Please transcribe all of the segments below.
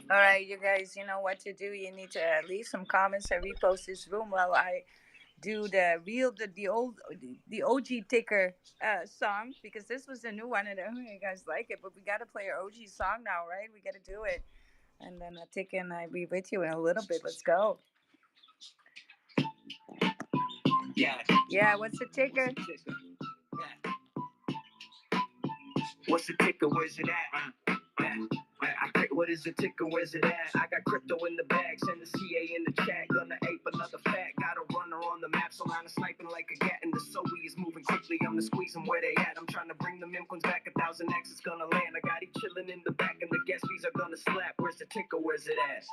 All right, you guys, you know what to do. You need to leave some comments and repost this room while I do the OG ticker song, because this was the new one and I don't know you guys like it, but we got to play our OG song now, right? We got to do it, and then ticker and I be with you in a little bit. Let's go. Yeah. Yeah. What's the ticker? What's the ticker? Where's it at? What is the ticker? Where's it at? I got crypto in the bag, send the CA in the chat. Gonna ape another fact. Got a runner on the map, so I'm sniping like a gat. And the SUI is moving quickly. I'm the squeezing where they at. I'm trying to bring the Mimquins back. 1,000x is gonna land. I got it chilling in the back, and the gas fees are gonna slap. Where's the ticker? Where's it at?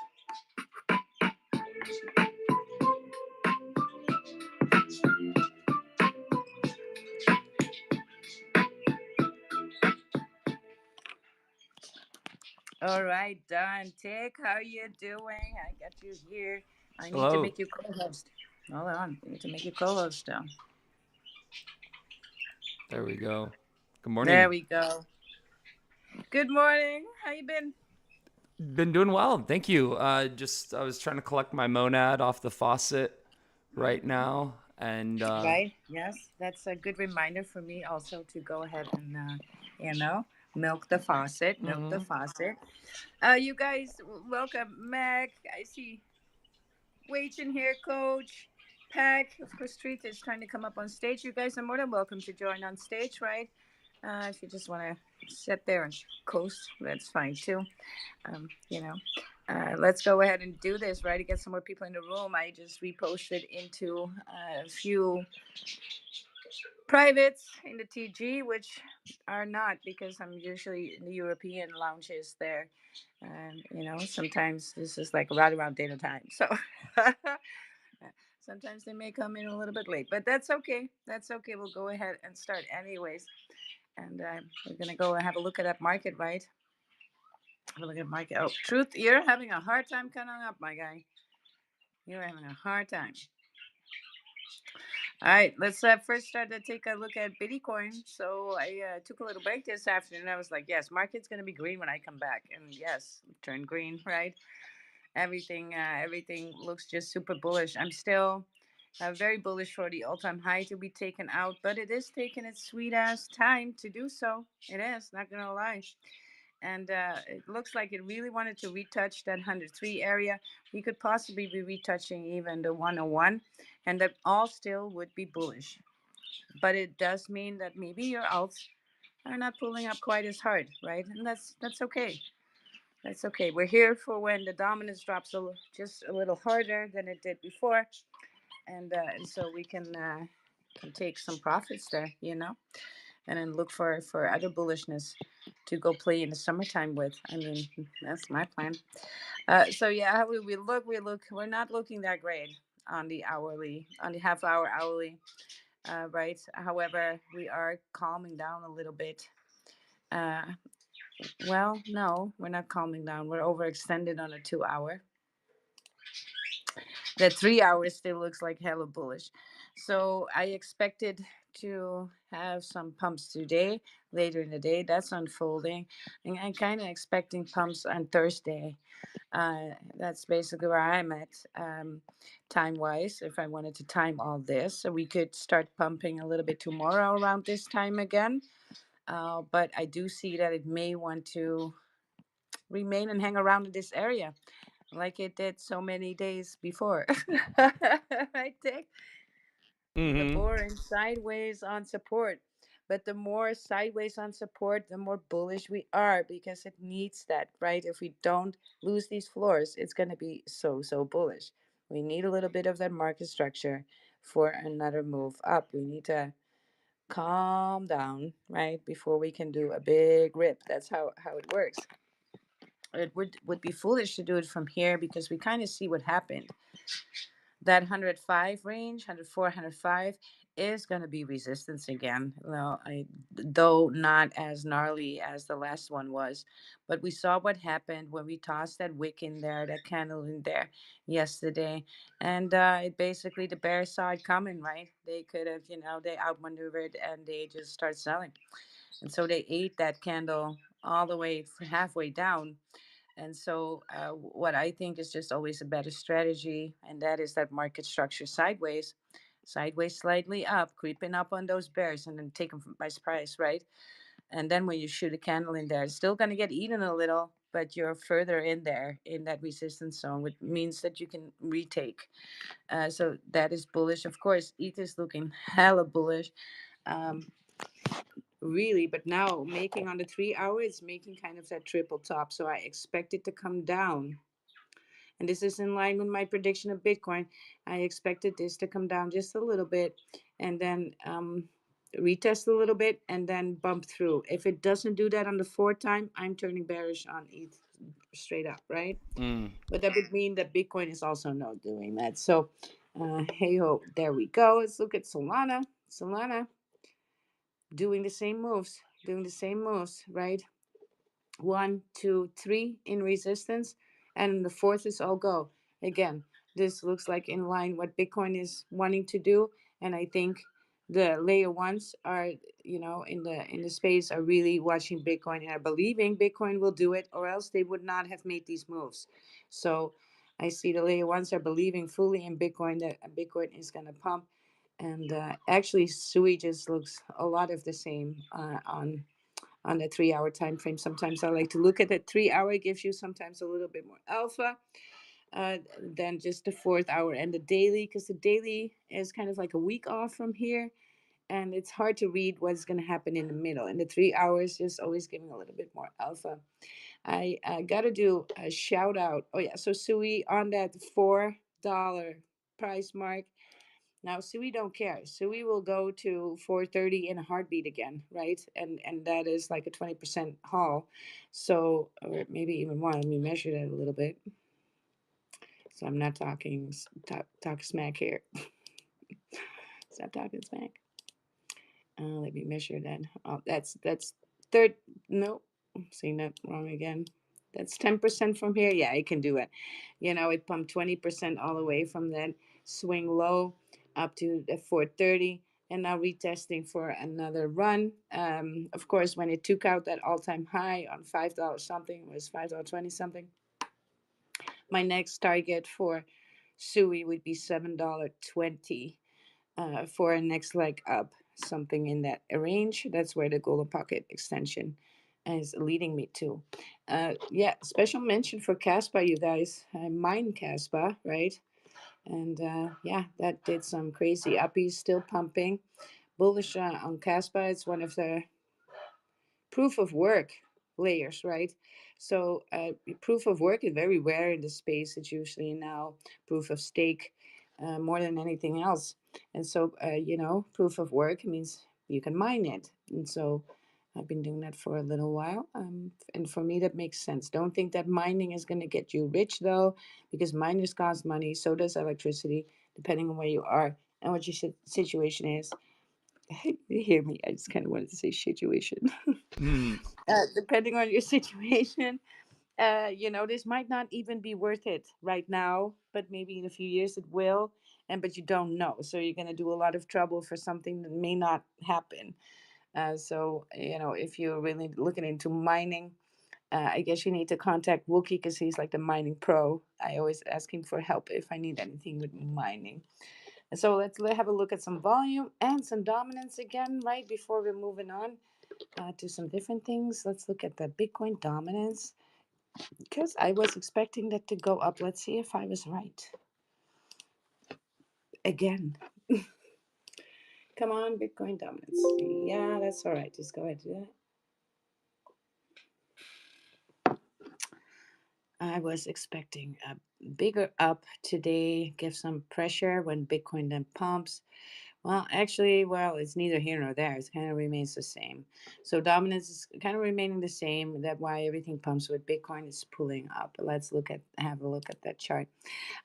All right, Don Tick, how you doing? I got you here. I need to Hello. make you co-host. Hold on, I need to make you co-host now. There we go. Good There morning. we go. Good morning. How you been? Been doing well. Thank you. I was trying to collect my monad off the faucet right now. And Right. Yes, that's a good reminder for me also to go ahead and you know milk the faucet. Milk the mhm. faucet. You guys, welcome, Mac. I see Wait in here, Coach. Pack, of course, Street is trying to come up on stage. You guys are more than welcome to join on stage, right? If you just want to sit there and coast, that's fine too. You know, let's go ahead and do this, right? To get some more people in the room. I just reposted into a few privates in the TG, which are not, because I'm usually in the European lounges there. And, sometimes this is like right around dinner time. So sometimes they may come in a little bit late, but that's okay. That's okay. We'll go ahead and start anyways. And we're going to go and have a look at that market, right? Have a look at market. Oh, Truth, you're having a hard time coming up, my guy. You're having a hard time. All right, let's first start to take a look at Bitcoin. So I took a little break this afternoon. I was like, yes, market's going to be green when I come back. And yes, turned green, right? Everything looks just super bullish. I'm still very bullish for the all-time high to be taken out, but it is taking its sweet ass time to do so. It is, not going to lie. And it looks like it really wanted to retouch that 103 area. We could possibly be retouching even the 101, and that all still would be bullish. But it does mean that maybe your alts are not pulling up quite as hard, right? And that's okay. That's okay. We're here for when the dominance drops just a little harder than it did before, and so we can take some profits there, and then look for other bullishness to go play in the summertime with. I mean, that's my plan. So yeah, how we look? We're not looking that great on the hourly, on the half hour hourly, right? However, we are calming down a little bit. Uh, well, no, we're not calming down. We're overextended on a 2 hour. The 3 hours still looks like hella bullish. So I expected to have some pumps today, later in the day. That's unfolding. And I'm kind of expecting pumps on Thursday. That's basically where I'm at, time wise. If I wanted to time all this, so we could start pumping a little bit tomorrow around this time again. But I do see that it may want to remain and hang around in this area like it did so many days before. I think the Mhm. boring sideways on support. But the more sideways on support, the more bullish we are, because it needs that, right? If we don't lose these floors, it's going to be so bullish. We need a little bit of that market structure for another move up. We need to calm down, right? Before we can do a big rip. That's how it works. It would be foolish to do it from here, because we kind of see what happened. That 105 range, 104, 105 is going to be resistance again. Well, though not as gnarly as the last one was, but we saw what happened when we tossed that wick in there, that candle in there yesterday, and it basically, the bears saw it coming, right? They could have, they outmaneuvered and they just start selling. And so they ate that candle all the way halfway down. And so, what I think is just always a better strategy, and that is that market structure sideways, sideways slightly up, creeping up on those bears, and then take them by surprise, right? And then when you shoot a candle in there, it's still going to get eaten a little, but you're further in there in that resistance zone, which means that you can retake. So that is bullish. Of course, ETH is looking hella bullish. Um, really, but now making on the 3 hour, it's making kind of that triple top. So I expect it to come down. And this is in line with my prediction of Bitcoin. I expected this to come down just a little bit and then retest a little bit and then bump through. If it doesn't do that on the fourth time, I'm turning bearish on ETH straight up, right? Mm. But that would mean that Bitcoin is also not doing that. So, hey ho, there we go. Let's look at Solana. Solana doing the same moves, right? 1, 2, 3 in resistance, and the fourth is all go. Again, this looks like in line what Bitcoin is wanting to do, and I think the layer ones are, in the space are really watching Bitcoin and are believing Bitcoin will do it, or else they would not have made these moves. So I see the layer ones are believing fully in Bitcoin that Bitcoin is going to pump, and actually SUI just looks a lot of the same on the 3 hour time frame. Sometimes I like to look at the 3 hour. It gives you sometimes a little bit more alpha than just the 4th hour and the daily, because the daily is kind of like a week off from here, and it's hard to read what's going to happen in the middle. And the 3 hours is always giving a little bit more alpha. I got to do a shout out. Oh yeah, so Sui on that $4 price mark. Now Sui don't care. Sui will go to 430 in a heartbeat again, right? And that is like a 20% haul. So, or maybe even more. Let me measure that a little bit. So I'm not talk smack here. Stop talking smack. Let me measure that. Oh, that's third. No, I'm saying that wrong again. That's 10% from here. Yeah, I can do it. It pumped 20% all the way from that swing low up to the 430, and now retesting for another run. Of course, when it took out that all-time high on $5 something, it was $5.20 something. My next target for SUI would be $7.20 for a next leg up, something in that range. That's where the golden pocket extension is leading me to. Yeah, special mention for Caspa, you guys. I mine Caspa, right? And yeah, that did some crazy uppies, still pumping. Bullish on Caspa. It's one of the proof of work layers, right? So proof of work is very rare in the space. It's usually now proof of stake more than anything else. And so, proof of work means you can mine it. And so I've been doing that for a little while. And for me, that makes sense. Don't think that mining is going to get you rich, though, because miners cost money. So does electricity, depending on where you are and what your situation is. You hear me? I just kind of wanted to say situation. Mm. Depending on your situation, this might not even be worth it right now, but maybe in a few years it will. But you don't know, so you're going to do a lot of trouble for something that may not happen. So if you're really looking into mining, I guess you need to contact Wookie because he's like the mining pro. I always ask him for help if I need anything with mining. And so let's have a look at some volume and some dominance again, right before we're moving on to some different things. Let's look at the Bitcoin dominance because I was expecting that to go up. Let's see if I was right. Again. Come on, Bitcoin dominance. Yeah, that's all right. Just go ahead and do that. I was expecting a bigger up today, give some pressure when Bitcoin then pumps. Well, actually, it's neither here nor there. It kind of remains the same. So dominance is kind of remaining the same. That's why everything pumps with Bitcoin is pulling up. Let's have a look at that chart.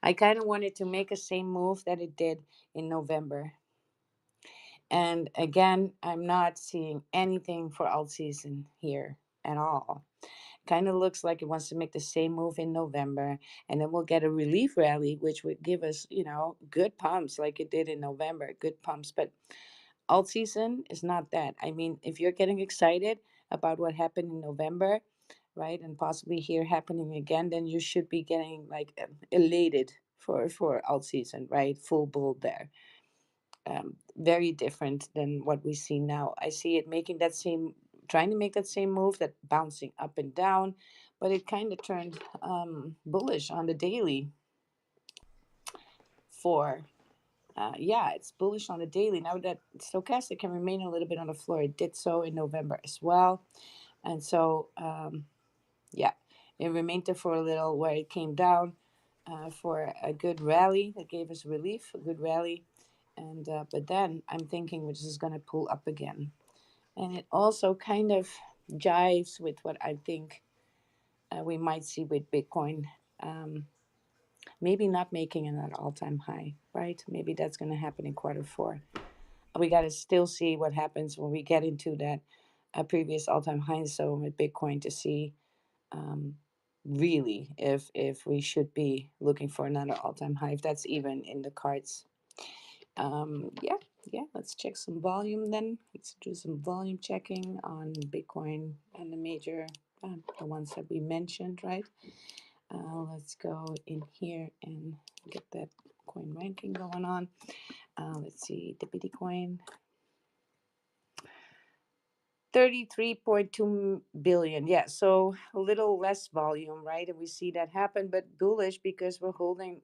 I kind of wanted to make a same move that it did in November. And again, I'm not seeing anything for alt season here at all. Kind of looks like it wants to make the same move in November, and then we'll get a relief rally, which would give us, good pumps like it did in November, good pumps. But alt season is not that. I mean, if you're getting excited about what happened in November, right, and possibly here happening again, then you should be getting like elated for alt season, right? Full bull there. Very different than what we see now. I see it making that same, trying to make that same move, that bouncing up and down, but it kind of turned bullish on the daily for yeah, it's bullish on the daily. Now that stochastic can remain a little bit on the floor, it did so in November as well. And so, yeah, it remained there for a little where it came down for a good rally that gave us relief, a good rally. And but then I'm thinking which is going to pull up again. And it also kind of jives with what I think we might see with Bitcoin. Um, Maybe not making an all-time high, right? Maybe that's going to happen in quarter four. We got to still see what happens when we get into that previous all-time high zone with Bitcoin to see um, really if we should be looking for another all-time high, if that's even in the cards. Yeah, yeah. Let's check some volume then. Let's do some volume checking on Bitcoin and the major, the ones that we mentioned, right? Let's go in here and get that coin ranking going on. Let's see the Bitcoin. 33.2 billion. Yeah, so a little less volume, right? And we see that happen, but bullish because we're holding,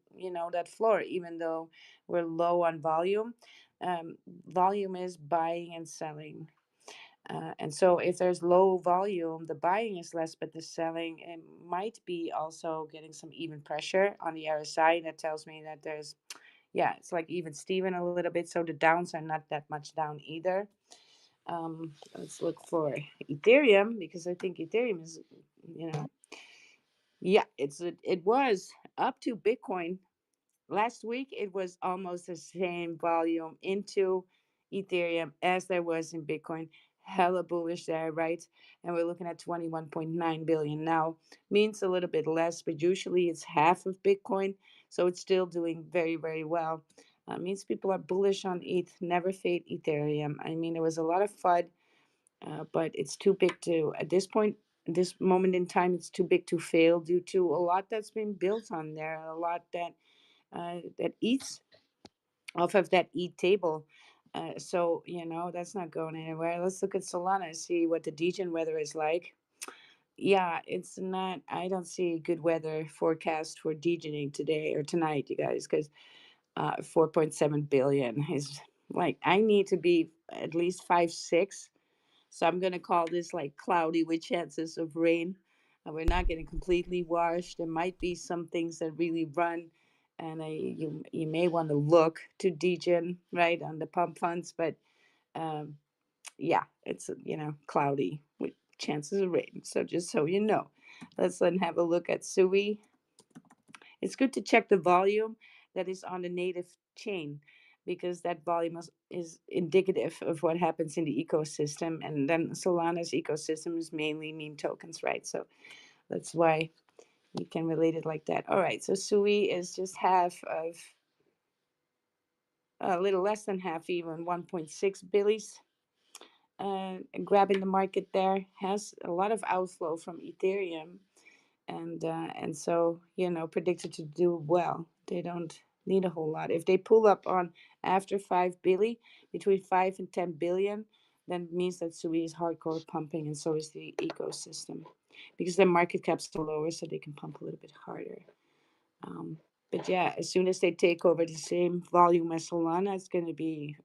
that floor, even though we're low on volume. Volume is buying and selling. And so if there's low volume, the buying is less, but the selling it might be also getting some even pressure on the RSI. And that tells me that there's, yeah, it's like even Steven a little bit. So the downs are not that much down either. Let's look for Ethereum because I think Ethereum is, you know, yeah, it was up to Bitcoin last week. It was almost the same volume into Ethereum as there was in Bitcoin. Hella bullish there, right? And we're looking at 21.9 billion now. Means a little bit less, but usually it's half of Bitcoin, so it's still doing very, very well. Means people are bullish on ETH. Never fade Ethereum. I mean, there was a lot of FUD, but it's too big to, at this point, this moment in time, it's too big to fail due to a lot that's been built on there, a lot that eats off of that ETH table. So, that's not going anywhere. Let's look at Solana and see what the degen weather is like. Yeah, it's not, I don't see good weather forecast for degening today or tonight, you guys, because 4.7 billion is like, I need to be at least 5, 6. So I'm going to call this like cloudy with chances of rain. We're not getting completely washed. There might be some things that really run, and you may want to look to degen right on the pump funds, but um, yeah, it's cloudy with chances of rain. So just so you know, let's then have a look at SUI. It's good to check the volume that is on the native chain because that volume is indicative of what happens in the ecosystem. And then Solana's ecosystem is mainly meme tokens, right? So that's why you can relate it like that. All right, so SUI is just half of, a little less than half, even 1.6 billies. Grabbing the market there has a lot of outflow from Ethereum, and so predicted to do well. They don't need a whole lot. If they pull up on after 5 billion, between 5 and 10 billion, then it means that SUI is hardcore pumping, and so is the ecosystem, because their market caps are lower, so they can pump a little bit harder. But yeah, as soon as they take over the same volume as Solana, it's going to be,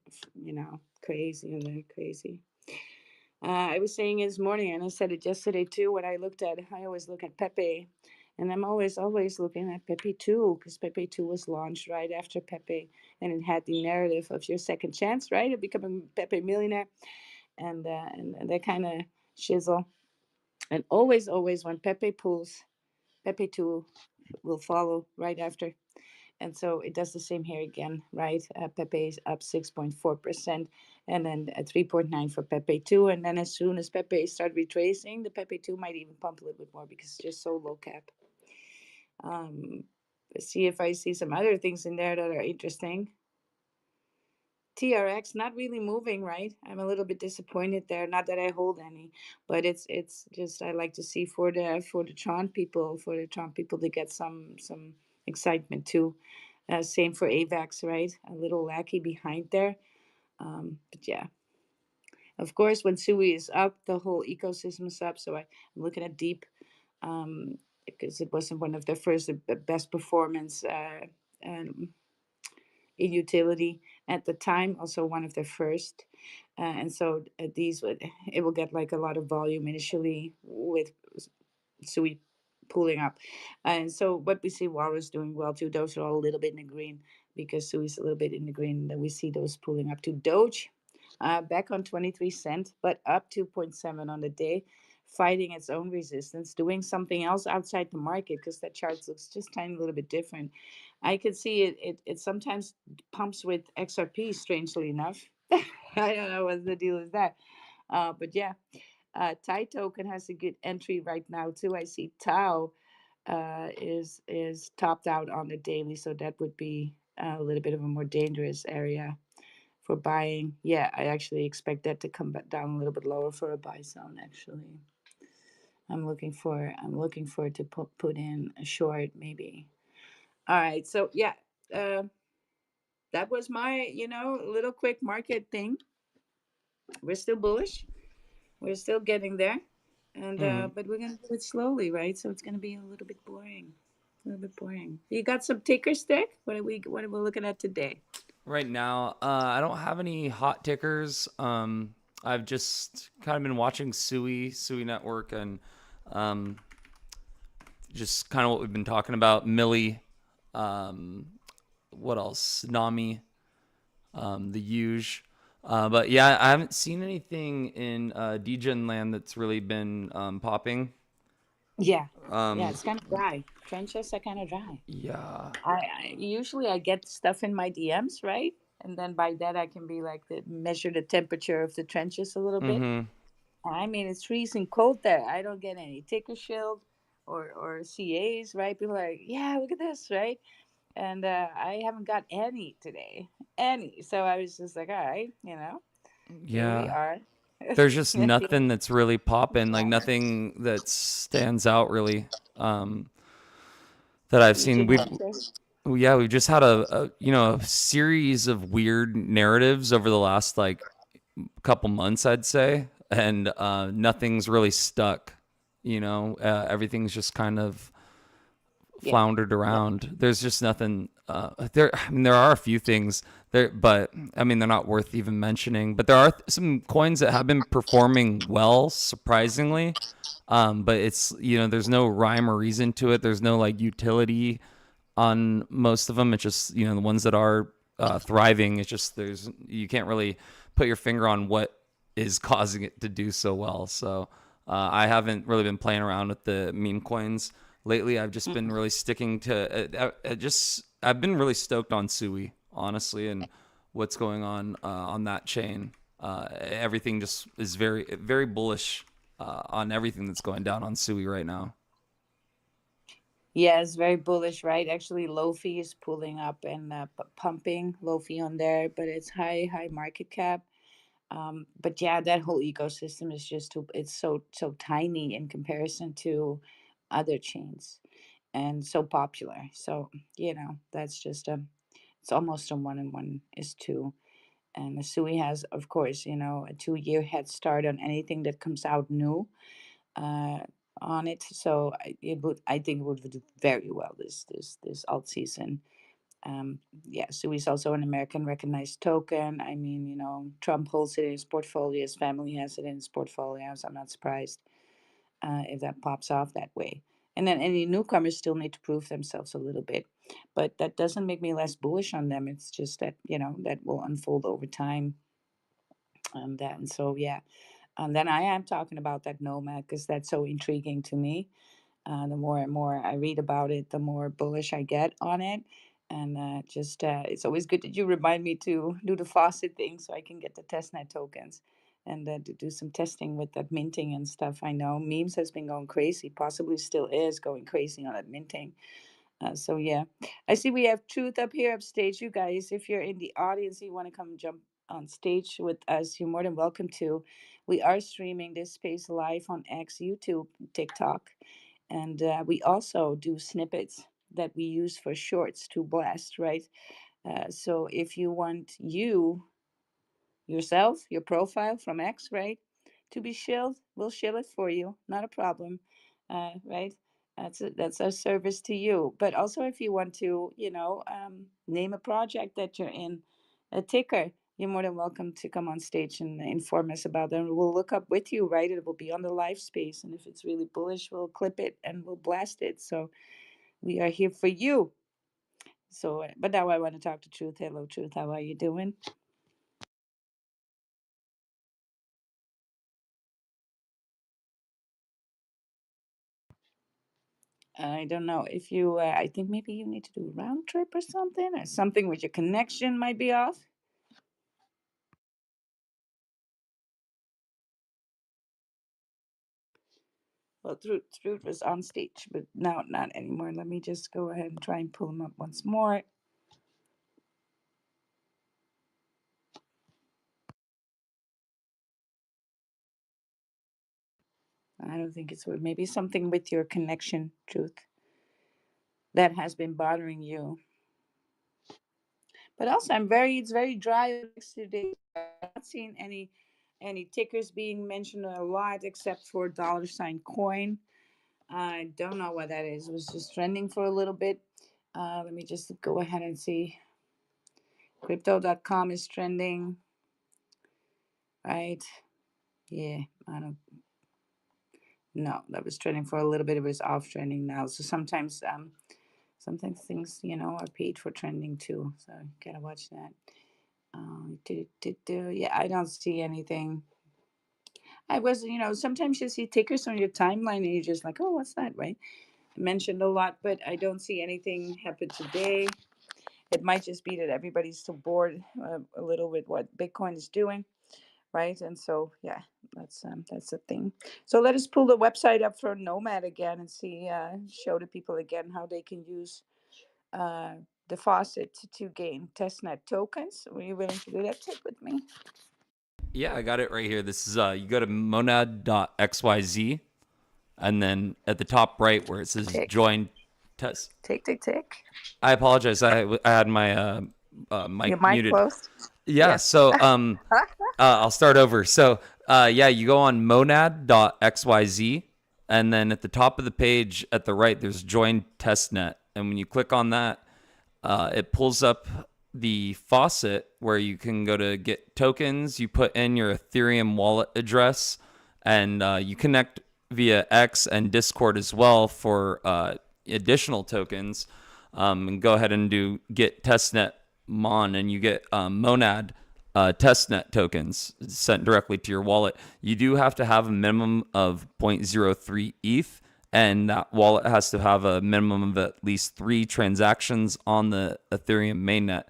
crazy, and they're crazy. I was saying it this morning, and I said it yesterday too. When I looked at, I always look at Pepe, and I'm always looking at Pepe 2 because Pepe 2 was launched right after Pepe, and it had the narrative of your second chance, right, of becoming Pepe millionaire, and that kind of shizzle. And always when Pepe pulls, Pepe 2 will follow right after. And so it does the same here again, right? Pepe is up 6.4%, and then 3.9 for Pepe 2. And then as soon as Pepe start retracing, the Pepe 2 might even pump a little bit more because it's just so low cap. Let's see if I see some other things in there that are interesting. TRX not really moving, right? I'm a little bit disappointed there. Not that I hold any, but it's just I like to see for the Tron people to get some excitement too. Same for AVAX, right? A little lackey behind there. But yeah, of course, when SUI is up, the whole ecosystem is up. So I'm looking at Deep because it wasn't one of the first best performance in utility at the time, also one of the first. And so these would it will get like a lot of volume initially with SUI pulling up. And so what we see Walrus doing well too, those are all a little bit in the green because SUI's a little bit in the green. Then we see those pulling up to Doge. Back on 23 cents, but up 2.7 on the day, fighting its own resistance, doing something else outside the market because that chart looks just tiny little bit different. I could see it sometimes pumps with XRP, strangely enough. I don't know what the deal is that. But yeah, Thai token has a good entry right now too. I see Tau is topped out on the daily, so that would be a little bit of a more dangerous area for buying. Yeah, I actually expect that to come back down a little bit lower for a buy zone. Actually, I'm looking for it to put in a short maybe. All right, so yeah, uh, that was my little quick market thing. We're still bullish. We're still getting there, and Mhm. but we're gonna do it slowly, right? So it's gonna be a little bit boring. A little bit boring. You got some ticker stick? What are we looking at today? Right now, I don't have any hot tickers. I've just kind of been watching SUI Network, and um, just kind of what we've been talking about. MILLIE, um, what else? NAMI, the huge. But yeah, I haven't seen anything in DGen land that's really been popping. Yeah, yeah, Um, it's kind of dry. Trenches are kind of dry. yeah. I usually I get stuff in my DMs, right? And then by that I can be like measure the temperature of the trenches a little bit. Mm-hmm. I mean it's freezing cold there. I don't get any ticker shield or CAs, right? People are like, yeah, look at this, right? And I haven't got any today, any. So I was just like, all right, here we Yeah. are. There's just At the nothing that's really popping, like yeah, nothing that stands out really. Um, that I've seen. DJ Natchez. We've just had a series of weird narratives over the last like couple months, I'd say, and nothing's really stuck. Everything's just kind of Yeah, floundered yeah, around. There's just nothing there. I mean, there are a few things there, but I mean, they're not worth even mentioning. But there are some coins that have been performing well, surprisingly. But it's there's no rhyme or reason to it. There's no like utility on most of them. It's just the ones that are thriving. It's just you can't really put your finger on what is causing it to do so well. So I haven't really been playing around with the meme coins lately. I've just been mm, really sticking to I've been really stoked on Sui, honestly, and what's going on that chain. Everything just is very very bullish on everything that's going down on Sui right now. yeah. It's very bullish, right? Actually, Lofi is pulling up and pumping Lofi on there, but it's high market cap. But yeah, that whole ecosystem is just it's so tiny in comparison to other chains and so popular. So that's just it's almost a 1 and 1 is 2. And the SUI has, of course, a 2 year head start on anything that comes out new uh, on it. So I think it would do very well this alt season. Yeah, SUI is also an American recognized token. I mean, Trump holds it in his portfolio. His family has it in his portfolio. So I'm not surprised if that pops off that way. And then any newcomers still need to prove themselves a little bit, but that doesn't make me less bullish on them. It's just that that will unfold over time. And so yeah, and then I am talking about that nomad because that's so intriguing to me. The more and more I read about it, the more bullish I get on it. And just it's always good that you remind me to do the faucet thing so I can get the testnet tokens and to do some testing with that minting and stuff. I know memes has been going crazy, possibly still is going crazy on that minting. So yeah, I see we have Truth up here upstage. You guys, if you're in the audience, you want to come jump on stage with us, you're more than welcome to. We are streaming this space live on X, YouTube, TikTok, and we also do snippets that we use for shorts to blast. Right. So if you want yourself, your profile from X, right? To be shilled, we'll shill it for you. Not a problem, right? That's our service to you. But also, if you want to, name a project that you're in, a ticker, you're more than welcome to come on stage and inform us about them. We'll look up with you, right? It will be on the live space, and if it's really bullish, we'll clip it and we'll blast it. So we are here for you. So, but now I want to talk to Truth. Hello, Truth. How are you doing? I don't know if you. I think maybe you need to do a round trip or something with your connection might be off. Well, Truth was on stage, but now not anymore. Let me just go ahead and try and pull him up once more. I don't think it's maybe something with your connection, Truth, that has been bothering you. But also, it's very dry on X today. I'm not seeing any tickers being mentioned a lot except for dollar sign coin. I don't know what that is. It was just trending for a little bit. Let me just go ahead and see. Crypto.com is trending, right? Yeah, I don't know. That was trending for a little bit. It was off trending now. So sometimes things, are paid for trending too. So you gotta watch that. Yeah, I don't see anything. Sometimes you see tickers on your timeline and you're just like, oh, what's that, right? Mentioned a lot, but I don't see anything happen today. It might just be that everybody's so bored a little with what Bitcoin is doing, right? And so, yeah, that's the thing. So let us pull the website up for Nomad again and see, show the people again how they can use uh, the faucet to gain testnet tokens. Were you willing to do that tip with me? Yeah, I got it right here. This is you go to monad.xyz, and then at the top right where it says Tick, join test. tick, tick, tick. I apologize. I had my Your mic mic muted. closed? Yeah, Yeah. so I'll start over. So yeah, you go on monad.xyz, and then at the top of the page at the right, there's join testnet, and when you click on that, it pulls up the faucet where you can go to get tokens. You put in your Ethereum wallet address, and you connect via X and Discord as well for additional tokens. And go ahead and do get testnet mon, and you get monad testnet tokens sent directly to your wallet. You do have to have a minimum of zero point zero 0.03 ETH, and that wallet has to have a minimum of at least 3 transactions on the Ethereum mainnet.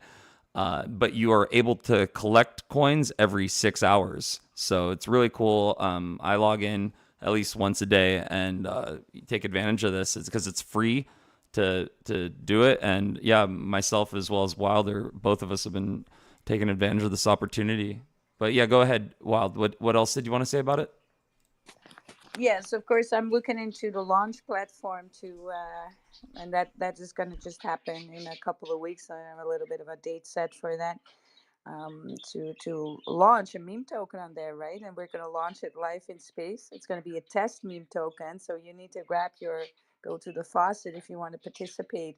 But you are able to collect coins every 6 hours. So it's really cool. I log in at least once a day and take advantage of this. It's because it's free to do it. And yeah, myself as well as Wilder, both of us have been taking advantage of this opportunity. But yeah, go ahead, Wild. What else did you want to say about it? Yes, of course. I'm looking into the launch platform and that is going to just happen in a couple of weeks. I have a little bit of a date set for that, to launch a meme token on there, right? And we're going to launch it live in space. It's going to be a test meme token, so you need to go to the faucet if you want to participate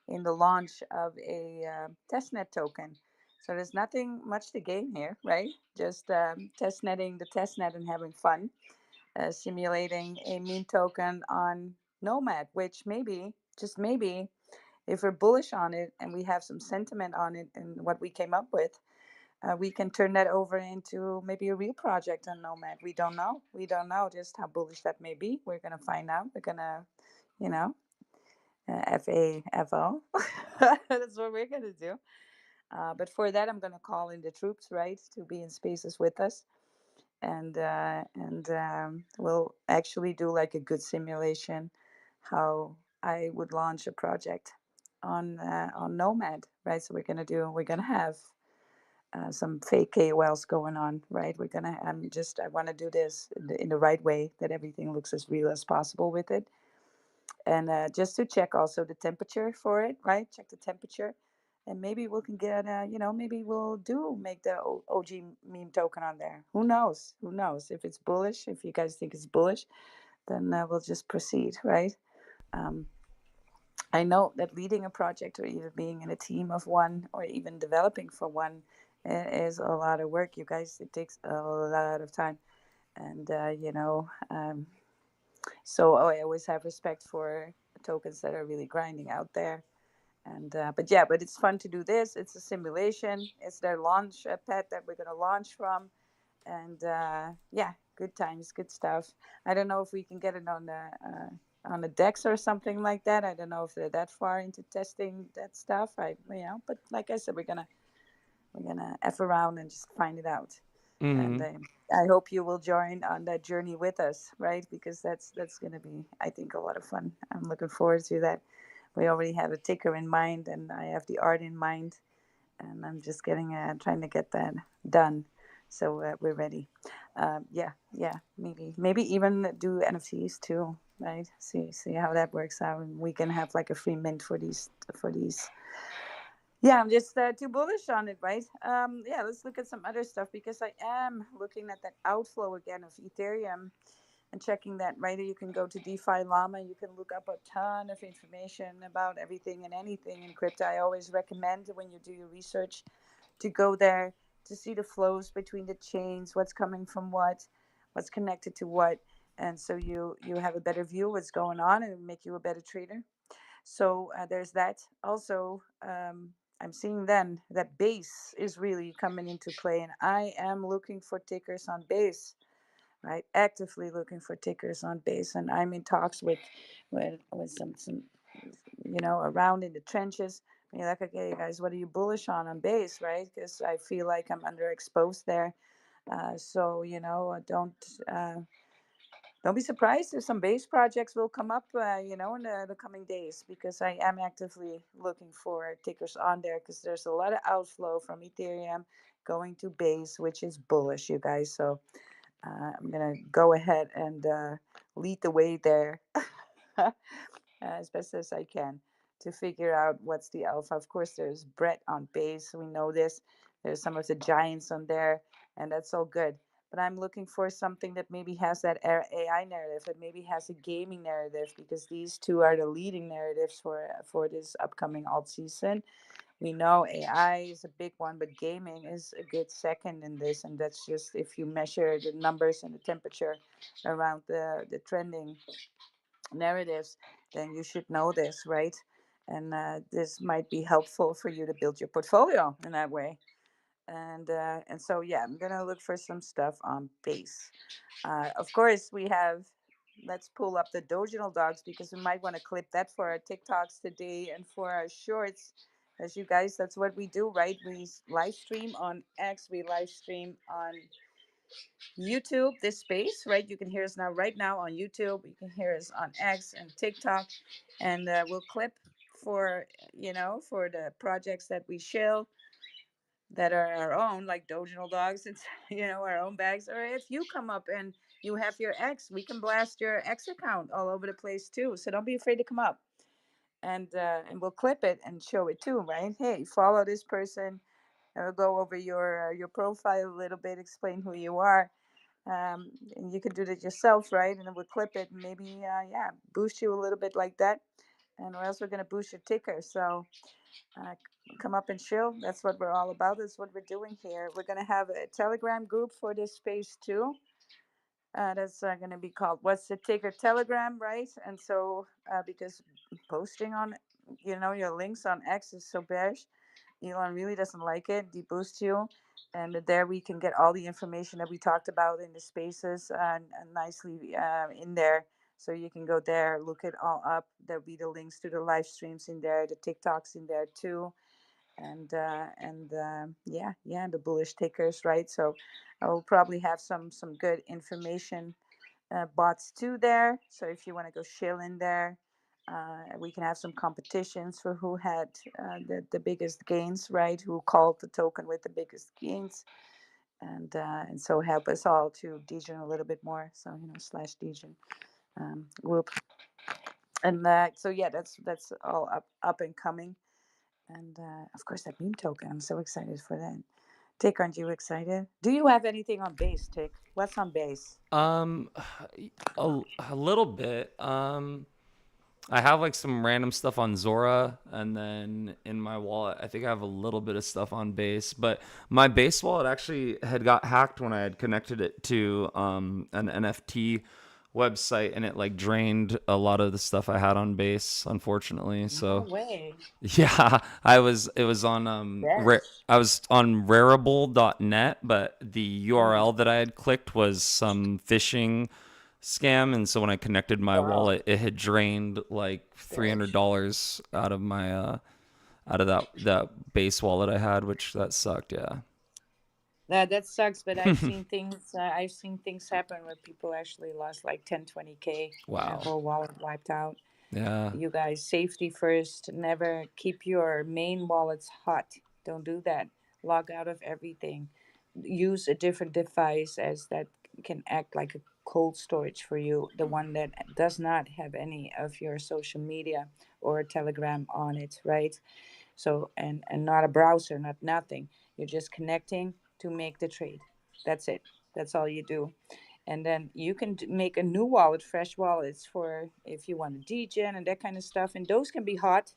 in the launch of a testnet token. So there's nothing much to gain here, right? Just testnetting the testnet and having fun, simulating a meme token on Nomad, which maybe, just maybe, if we're bullish on it and we have some sentiment on it and what we came up with, we can turn that over into maybe a real project on Nomad. We don't know. We don't know just how bullish that may be. We're going to find out. We're going to, you know, FAFO. That's what we're going to do. But for that, I'm going to call in the troops, right, to be in spaces with us, and we'll actually do like a good simulation how I would launch a project on Nomad, right? So we're gonna have some fake KOLs going on, right? I want to do this in the right way, that everything looks as real as possible with it, and just to check also the temperature for it, right? Check the temperature, and maybe we can get, maybe we'll do make the OG meme token on there. Who knows? Who knows? If it's bullish, if you guys think it's bullish, then we'll just proceed, right? Um, I know that leading a project, or even being in a team of one, or even developing for one, is a lot of work, you guys. It takes a lot of time, and so I always have respect for tokens that are really grinding out there. And but it's fun to do this. It's a simulation. It's their launch pad that we're gonna launch from, and good times, good stuff. I don't know if we can get it on the decks or something like that. I don't know if they're that far into testing that stuff. But like I said, we're gonna f around and just find it out. And Mm-hmm. I hope you will join on that journey with us, right? Because that's gonna be, I think, a lot of fun. I'm looking forward to that. We already have a ticker in mind, and I have the art in mind, and I'm just trying to get that done. So we're ready. Yeah. Maybe even do NFTs too, right? See how that works out, and we can have like a free mint for these. Yeah, I'm just too bullish on it, right? Yeah, let's look at some other stuff, because I am looking at that outflow again of Ethereum and checking that, right? You can go to DeFi Llama. You can look up a ton of information about everything and anything in crypto. I always recommend, when you do your research, to go there to see the flows between the chains, what's coming from what's connected to what, and so you have a better view of what's going on, and make you a better trader. So there's that. Also, I'm seeing then that base is really coming into play, and I am looking for tickers on base, right? Actively looking for tickers on base, and I'm in talks with some around in the trenches. I mean, like, okay, guys, what are you bullish on base, right? Because I feel like I'm underexposed there. So don't be surprised if some base projects will come up, in the coming days, because I am actively looking for tickers on there, because there's a lot of outflow from Ethereum going to base, which is bullish, you guys. So I'm gonna go ahead and lead the way there, as best as I can, to figure out what's the alpha. Of course, there's Brett on base. We know this. There's some of the giants on there, and that's all good. But I'm looking for something that maybe has that AI narrative, that maybe has a gaming narrative, because these two are the leading narratives for this upcoming alt season. We know AI is a big one, but gaming is a good second in this, and that's just if you measure the numbers and the temperature around the trending narratives, then you should know this, right? And this might be helpful for you to build your portfolio in that way. And so yeah, I'm gonna look for some stuff on base. Of course, we have. Let's pull up the Doginal dogs, because we might want to clip that for our TikToks today and for our shorts. As you guys, that's what we do, right? We live stream on X, we live stream on YouTube, this space, right? You can hear us now, right now on YouTube. You can hear us on X and TikTok, and we'll clip for for the projects that we shill, that are our own, like Doginal dogs. It's our own bags. Or if you come up and you have your X, we can blast your X account all over the place too. So don't be afraid to come up, and we'll clip it and show it too, right? Hey, follow this person. We'll go over your profile a little bit, explain who you are, and you can do that yourself, right? And then we'll clip it and maybe, boost you a little bit like that. And we're also going to boost your ticker. So uh, come up and chill. That's what we're all about. That's what we're doing here. We're going to have a Telegram group for this space too. That's going to be called "What's the Ticker Telegram," right? And so, because posting on, your links on X is so bearish, Elon really doesn't like it. Deboost you, and there we can get all the information that we talked about in the spaces, and nicely in there. So you can go there, look it all up. There'll be the links to the live streams in there, the TikToks in there too, and yeah, the bullish tickers, right? So I will probably have some good information bots too there. So if you want to go chill in there, We can have some competitions for who had the biggest gains, right? Who called the token with the biggest gains, and so help us all to degen a little bit more. So slash degen group, and so yeah, that's all up and coming, and of course that meme token. I'm so excited for that. Tick, aren't you excited? Do you have anything on base, Tick? What's on base? Um, a little bit. I have like some random stuff on Zora, and then in my wallet, I think I have a little bit of stuff on Base. But my Base wallet actually had got hacked when I had connected it to an NFT website, and it like drained a lot of the stuff I had on Base, unfortunately. No So way. yeah, I was. It was on Yes. I was on Rarible.net, but the Mm. URL that I had clicked was some phishing scam, and so when I connected my Wow. wallet, it had drained like three hundred Gosh. dollars out of my out of that base wallet I had, which that sucked. Yeah. That sucks, but I've seen things. I've seen things happen where people actually lost like 10, 20K, their Wow. whole wallet wiped out. Yeah. You guys, safety first. Never keep your main wallets hot. Don't do that. Log out of everything. Use a different device as that can act like a cold storage for you. The one that does not have any of your social media or Telegram on it, right? So and not a browser, not nothing. You're just connecting to make the trade. That's it. That's all you do. And then you can make a new wallet, fresh wallets for if you want to degen and that kind of stuff. And those can be hot.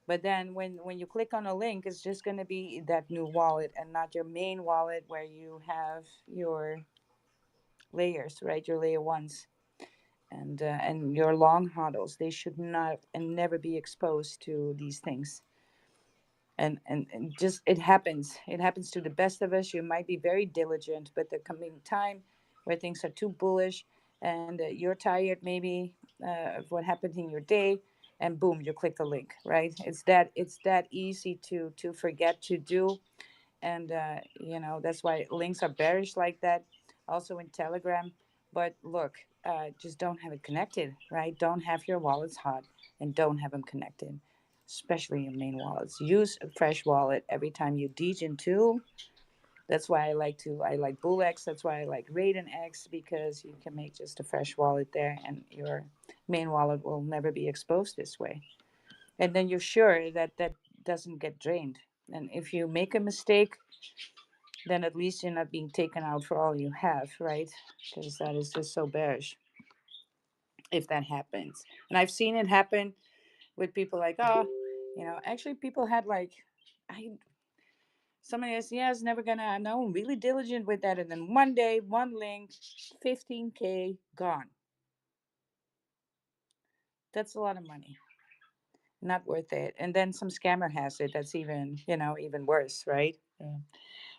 But then when you click on a link, it's just going to be that new wallet and not your main wallet where you have your layers, right? Your layer ones and your long hodls. They should not and never be exposed to these things. And just it happens to the best of us. You might be very diligent, but there coming time where things are too bullish and you're tired maybe of what happened in your day, and boom, you click the link, right? It's that easy to forget to do. And that's why links are bearish like that, also in Telegram. But look, just don't have it connected, right? Don't have your wallets hot and don't have them connected, especially your main wallets. Use a fresh wallet every time you degen too. That's why I like BullX. That's why I like Raiden X, because you can make just a fresh wallet there and your main wallet will never be exposed this way. And then you're sure that that doesn't get drained. And if you make a mistake, then at least you're not being taken out for all you have, right? Because that is just so bearish if that happens. And I've seen it happen with people like, oh, actually people had like, I somebody else, yeah, it's never gonna, I know, I'm really diligent with that. And then one day, one link, 15K gone. That's a lot of money. Not worth it. And then some scammer has it. That's even worse, right? Yeah.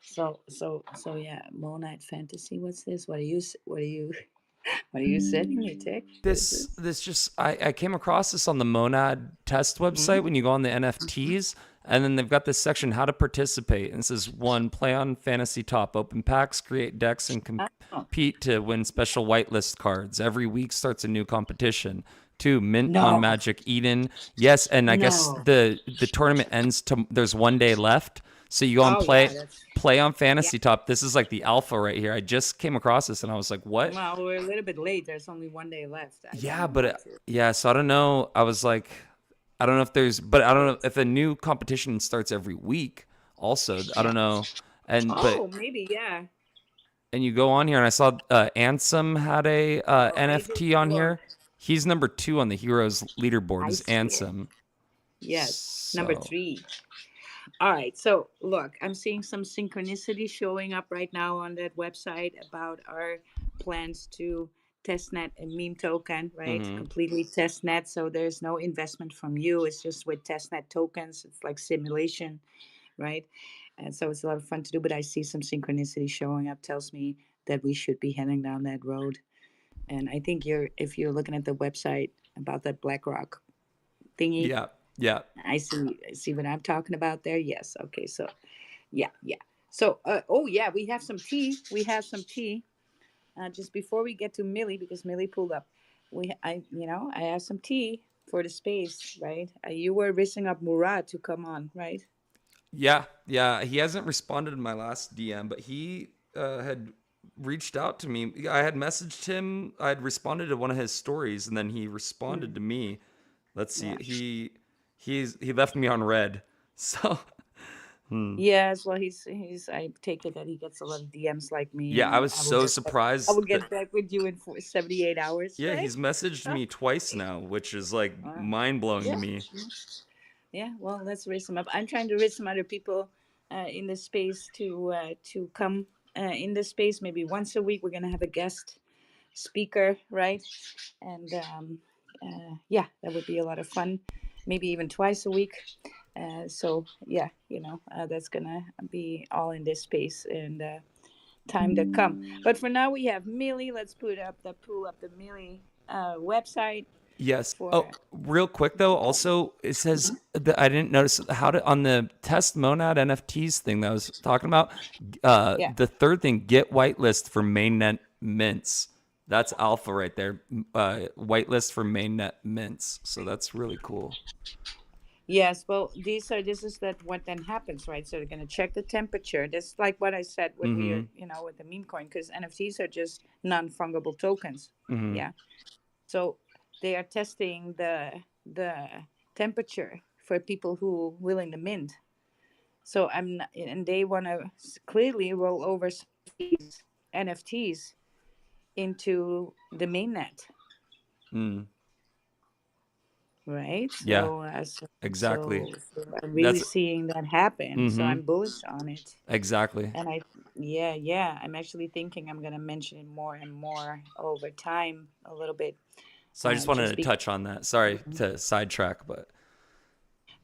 So yeah, Monite Fantasy. What's this? What are you sending me, Tick? What is this? This just I came across this on the Monad test website Mm-hmm. when you go on the NFTs, and then they've got this section how to participate, and it says one, play on fantasy top, open packs, create decks, and Oh, compete to win special whitelist cards. Every week starts a new competition. Two, mint on no, Magic Eden. Yes, and I guess no. the tournament ends to there's one day left. So you go and Oh yeah, that's play on yeah. Fantasy Top. This is like the alpha right here. I just came across this and I was like, what? Well, we're a little bit late. There's only one day left. I don't Yeah, know but how to. yeah, so I don't know. I was like, I don't know if there's, but I don't know Wait. if a new competition starts every week. Also, I Yeah. don't know. And Oh, but maybe yeah. and you go on here, and I saw Ansem had a Oh, I did NFT on look. here. He's number two on the Heroes leaderboard. I Is see it. Ansem? Yes, number So 3. All right. So look, I'm seeing some synchronicity showing up right now on that website about our plans to testnet a meme token, right? mhm. Completely testnet. So there's no investment from you. It's just with testnet tokens. It's like simulation, right? And so it's a lot of fun to do. But I see some synchronicity showing up. Tells me that we should be heading down that road. And I think if you're looking at the website about that BlackRock thingy, Yeah, yeah. I see what I'm talking about there. Yes. Okay. So yeah, yeah. So oh yeah, we have some tea. We have some tea. Just before we get to Millie, because Millie pulled up. I have some tea for the space, right? You were raising up Murad to come on, right? Yeah, yeah. He hasn't responded to my last DM, but he had reached out to me. I had messaged him. I had responded to one of his stories, and then he responded to Mm, me. Let's see. yeah. He left me on red. So Yes, well, he's. I take it that he gets a lot of DMs like me, yeah, I and was I will so get back. I will surprised that get back with you in 78 hours, yeah, right? he's messaged me twice now, which is like mind blowing to Yeah, me. yeah. Well, let's raise them up. I'm trying to raise some other people in the space to come in the space. Maybe once a week, we're gonna have a guest speaker, right? And yeah, that would be a lot of fun. Maybe even twice a week. So yeah, that's gonna be all in this space and time to come. But for now, we have Millie. Let's pull up the Millie website Yes. for. Oh, real quick though, also it says that I didn't notice how to on the test monad NFTs thing that I was talking about. Yeah. The third thing, get whitelist for mainnet mints. That's alpha right there. Whitelist for mainnet mints. So that's really cool. Yes, well, this is that what then happens, right? So they're gonna check the temperature. That's like what I said when we are, Mm-hmm. with the meme coin, because NFTs are just non-fungible tokens. Mm-hmm. Yeah. So they are testing the temperature for people who willing to mint. So I'm not, and they want to clearly roll over some of these NFTs into the mainnet, Mm. right? Yeah, So exactly. I'm really That's seeing that happen. So mm-hmm. I'm bullish on it. Exactly. And yeah, I'm actually thinking I'm gonna mention it more and more over time, a little bit, So I just wanted just to because. touch on that. Sorry to sidetrack, but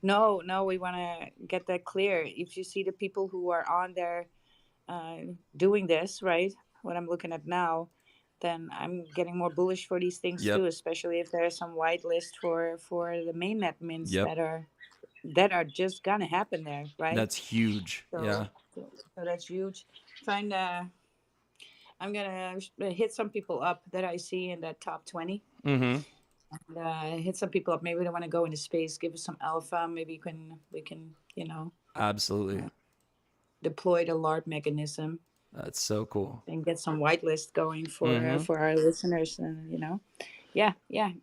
No, no, we want to get that clear. If you see the people who are on there uh, doing this, right? What I'm looking at now, then I'm getting more bullish for these things yep. too, especially if there's some white list for the mainnet mints Yep. that are just gonna happen there, right? That's huge. So Yeah. so that's huge. Trying to I'm gonna hit some people up that I see in that top 20. Mm-hmm. And, hit some people up. Maybe they want to go into space. Give us some alpha. Maybe we can Absolutely. uh, deploy the LARP mechanism That's so cool. and get some whitelist going Mm-hmm. for our listeners. And yeah,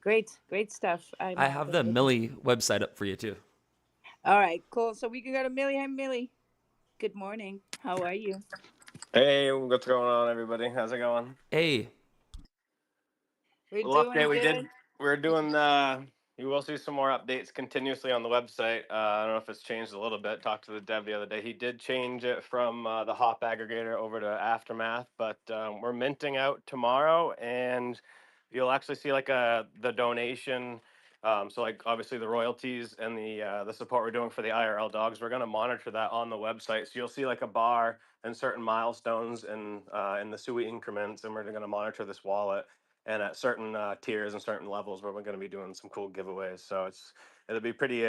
great stuff. I I'm have gonna the look into. Millie website up for you too. All right, cool. So we can go to Millie. Hi, Millie. Good morning. How are you? Hey, what's going on, everybody? How's it going? Hey. We're Well, doing update we good. did. We're doing. You will see some more updates continuously on the website. I don't know if it's changed a little bit. Talked to the dev the other day. He did change it from the Hop aggregator over to Aftermath, but we're minting out tomorrow, and you'll actually see like the donation. So like obviously the royalties and the support we're doing for the IRL dogs. We're gonna monitor that on the website. So you'll see like a bar and certain milestones and in the SUI increments, and we're gonna monitor this wallet and at certain tiers and certain levels where we're going to be doing some cool giveaways. So it'll be pretty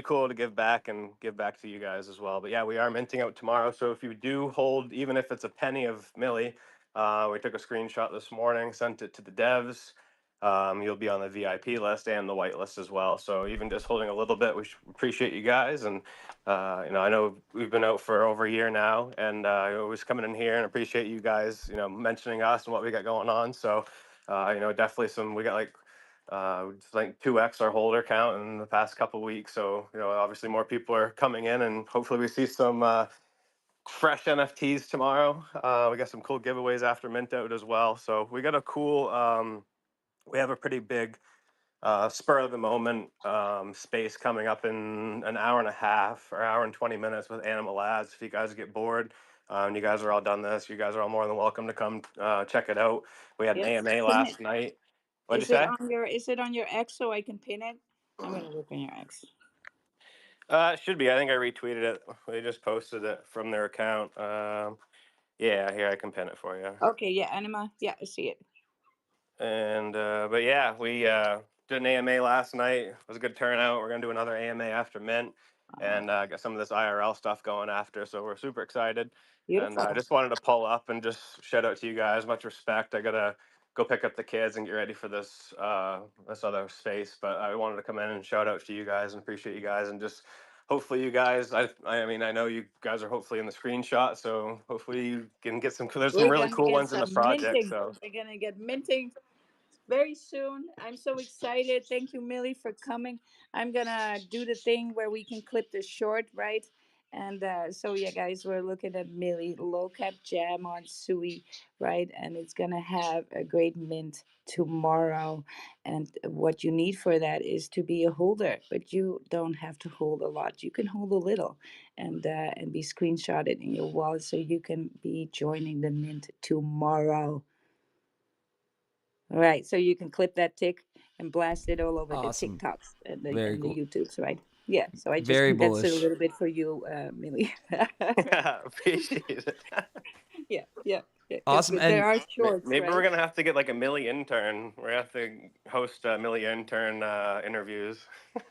cool to give back and give back to you guys as well. But yeah, we are minting out tomorrow. So if you do hold, even if it's a penny of Millie, we took a screenshot this morning, sent it to the devs. You'll be on the VIP list and the white list as well. So even just holding a little bit, we appreciate you guys. And I know we've been out for over a year now, and always coming in here and appreciate you guys, mentioning us and what we got going on. So definitely we got like 2x our holder count in the past couple weeks. So, obviously more people are coming in, and hopefully we see some fresh NFTs tomorrow. We got some cool giveaways after mint out as well. So we got a cool, we have a pretty big spur of the moment space coming up in an hour and a half or hour and 20 minutes with Animal Ads. If you guys get bored, and you guys are all done this, you guys are all more than welcome to come check it out. We had an Yes. AMA Pin it. last night. What'd you say? Is it on your X so I can pin it? I'm gonna look on your X. It should be. I think I retweeted it. They just posted it from their account. Yeah, here I can pin it for you. Okay, yeah, Anima. Yeah, I see it. And but yeah, we did an AMA last night. It was a good turnout. We're gonna do another AMA after Mint, and got some of this IRL stuff going after. So we're super excited. And I Beautiful. just wanted to pull up and just shout out to you guys. Much respect. I got a go pick up the kids and get ready for this other space. But I wanted to come in and shout out to you guys and appreciate you guys, and just hopefully you guys. I mean, I know you guys are hopefully in the screenshot, so hopefully you can get some. There's some We're really gonna cool get ones in the some project. minting. So We're gonna get minting very soon. I'm so excited. Thank you, Millie, for coming. I'm gonna do the thing where we can clip the short, right? And so yeah, guys, we're looking at Millie low cap jam on Sui, right? And it's gonna have a great mint tomorrow. And what you need for that is to be a holder, but you don't have to hold a lot. You can hold a little, and be screenshotted in your wallet so you can be joining the mint tomorrow. All right, so you can clip that tick and blast it all over the Awesome. TikToks and Very the cool. YouTubes, right? Yeah. So I just Very condensed it a bullish. little bit for you, Millie. appreciate it. Yeah, yeah, yeah. Because Awesome. there And are shorts, Maybe we're right? gonna have to get like a Millie intern. We're gonna have to host Millie intern interviews.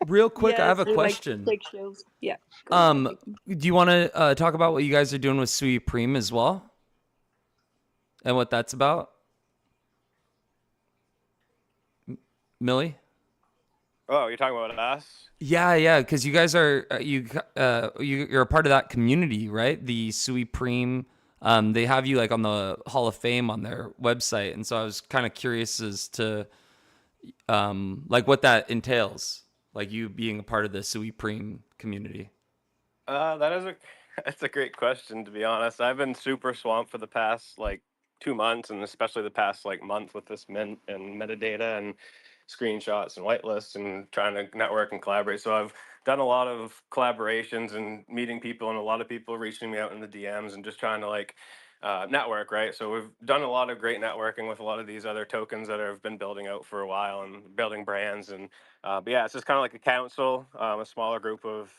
real quick, I have Yes, a do like question. quick shows. Yeah, go ahead. Do you want to talk about what you guys are doing with SUI Supreme as well, and what that's about, Millie? Oh, you're talking about us? Yeah, yeah, because you guys are you're a part of that community, right? The SUI Supreme. They have you like on the Hall of Fame on their website, and so I was kind of curious as to like what that entails, like you being a part of the SUI Supreme community. That is a that's a great question, to be honest. I've been super swamped for the past like 2 months, and especially the past like month with this mint and metadata and screenshots and whitelists and trying to network and collaborate. So I've done a lot of collaborations and meeting people, and a lot of people reaching me out in the DMs and just trying to like network, right? So we've done a lot of great networking with a lot of these other tokens that have been building out for a while and building brands. And but yeah, it's just kind of like a council, a smaller group of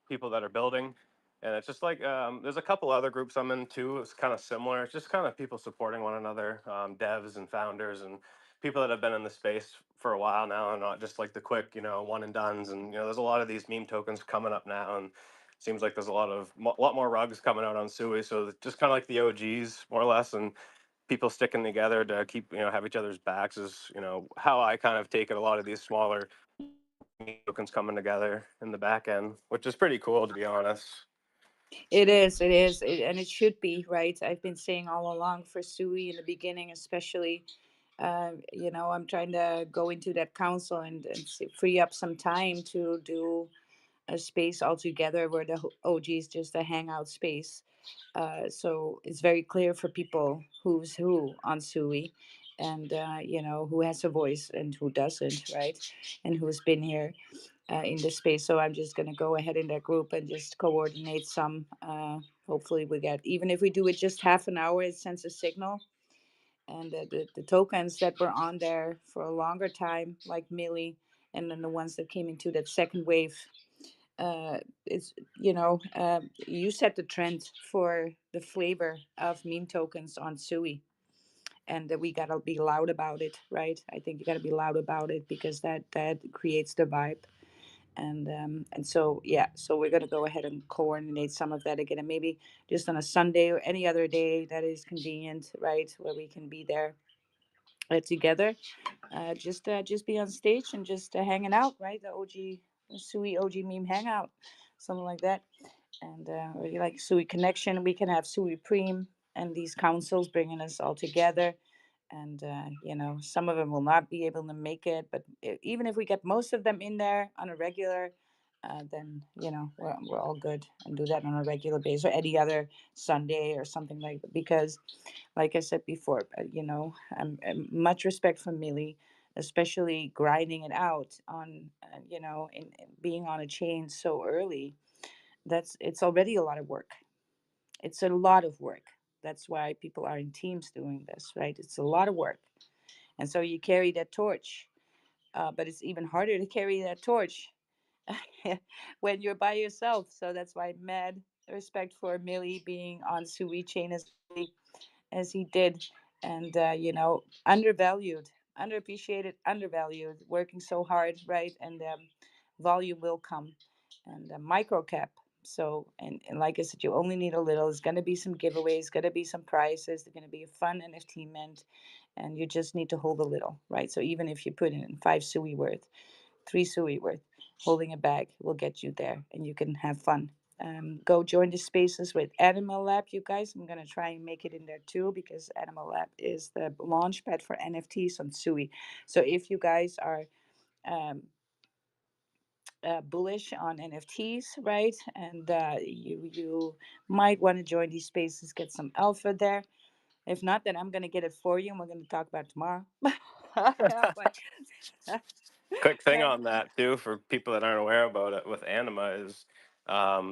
people that are building. And it's just like there's a couple other groups I'm in too. It's kind of similar. It's just kind of people supporting one another, devs and founders and people that have been in the space for a while now, and not just like the quick, one and dones. And there's a lot of these meme tokens coming up now, and seems like there's a lot more rugs coming out on Sui. So just kind of like the OGs, more or less, and people sticking together to keep have each other's backs is how I kind of take it. A lot of these smaller meme tokens coming together in the back end, which is pretty cool, to be honest. It is, and it should be, right? I've been saying all along for Sui in the beginning, especially. I'm trying to go into that council and free up some time to do a space altogether where the OG is just a hangout space. So it's very clear for people who's who on Sui, and who has a voice and who doesn't, right? And who's been here in the space. So I'm just gonna go ahead in that group and just coordinate some. Hopefully we get, even if we do it just half an hour, it sends a signal. And the tokens that were on there for a longer time, like Millie, and then the ones that came into that second wave, it's you set the trend for the flavor of meme tokens on Sui, and we gotta be loud about it, right? I think you gotta be loud about it because that creates the vibe. And so yeah, so we're gonna go ahead and coordinate some of that again, and maybe just on a Sunday or any other day that is convenient, right, where we can be there together, just be on stage and just hanging out, right? The OG Sui OG meme hangout, something like that. And really like Sui connection, we can have Sui Preem and these councils bringing us all together. And some of them will not be able to make it, but even if we get most of them in there on a regular, then we're all good, and do that on a regular basis or any other Sunday or something like that. Because like I said before, much respect for Millie, especially grinding it out on, in being on a chain so early. It's already a lot of work. It's a lot of work. That's why people are in teams doing this, right? It's a lot of work. And so you carry that torch, but it's even harder to carry that torch when you're by yourself. So that's why mad respect for Millie being on Sui chain as he did, and undervalued, underappreciated, undervalued, working so hard, right? And volume will come, and micro cap. So, and like I said, you only need a little. There's going to be some giveaways, going to be some prizes. There's going to be a fun NFT mint, and you just need to hold a little, right? So even if you put in 5 SUI worth, 3 SUI worth, holding a bag will get you there, and you can have fun. Go join the spaces with Animal Lab, you guys. I'm going to try and make it in there too, because Animal Lab is the launch pad for NFTs on SUI. So if you guys are um, bullish on NFTs, right? And you might want to join these spaces, get some alpha there. If not, then I'm gonna get it for you, and we're gonna talk about it tomorrow. But Quick thing that, on that too, for people that aren't aware about it with Anima is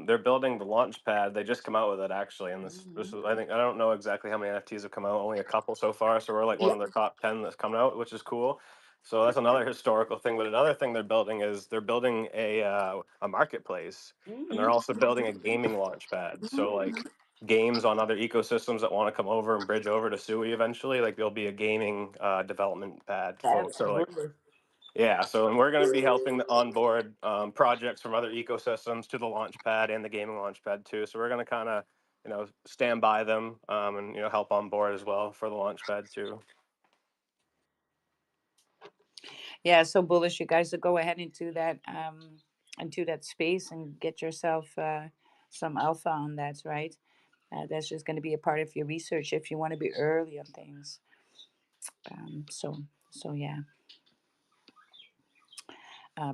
they're building the launch pad. They just come out with it actually, and this Mhm. was, I think, I don't know exactly how many NFTs have come out. Only a couple so far, so we're like one of Yep. the top 10 that's coming out, which is cool. So that's another historical thing. But another thing they're building is they're building a marketplace, and they're Hmm. also building a gaming launch pad. So like games on other ecosystems that want to come over and bridge over to SUI eventually, like there'll be a gaming development pad. So like Absolutely. yeah, so and we're going to be helping to onboard projects from other ecosystems to the Launchpad and the gaming Launchpad too. So we're going to kind of, stand by them and help on board as well for the Launchpad too. Yeah, so bullish, you guys. So go ahead into that space and get yourself some alpha on that, right? That's just going to be a part of your research if you want to be early on things. So yeah,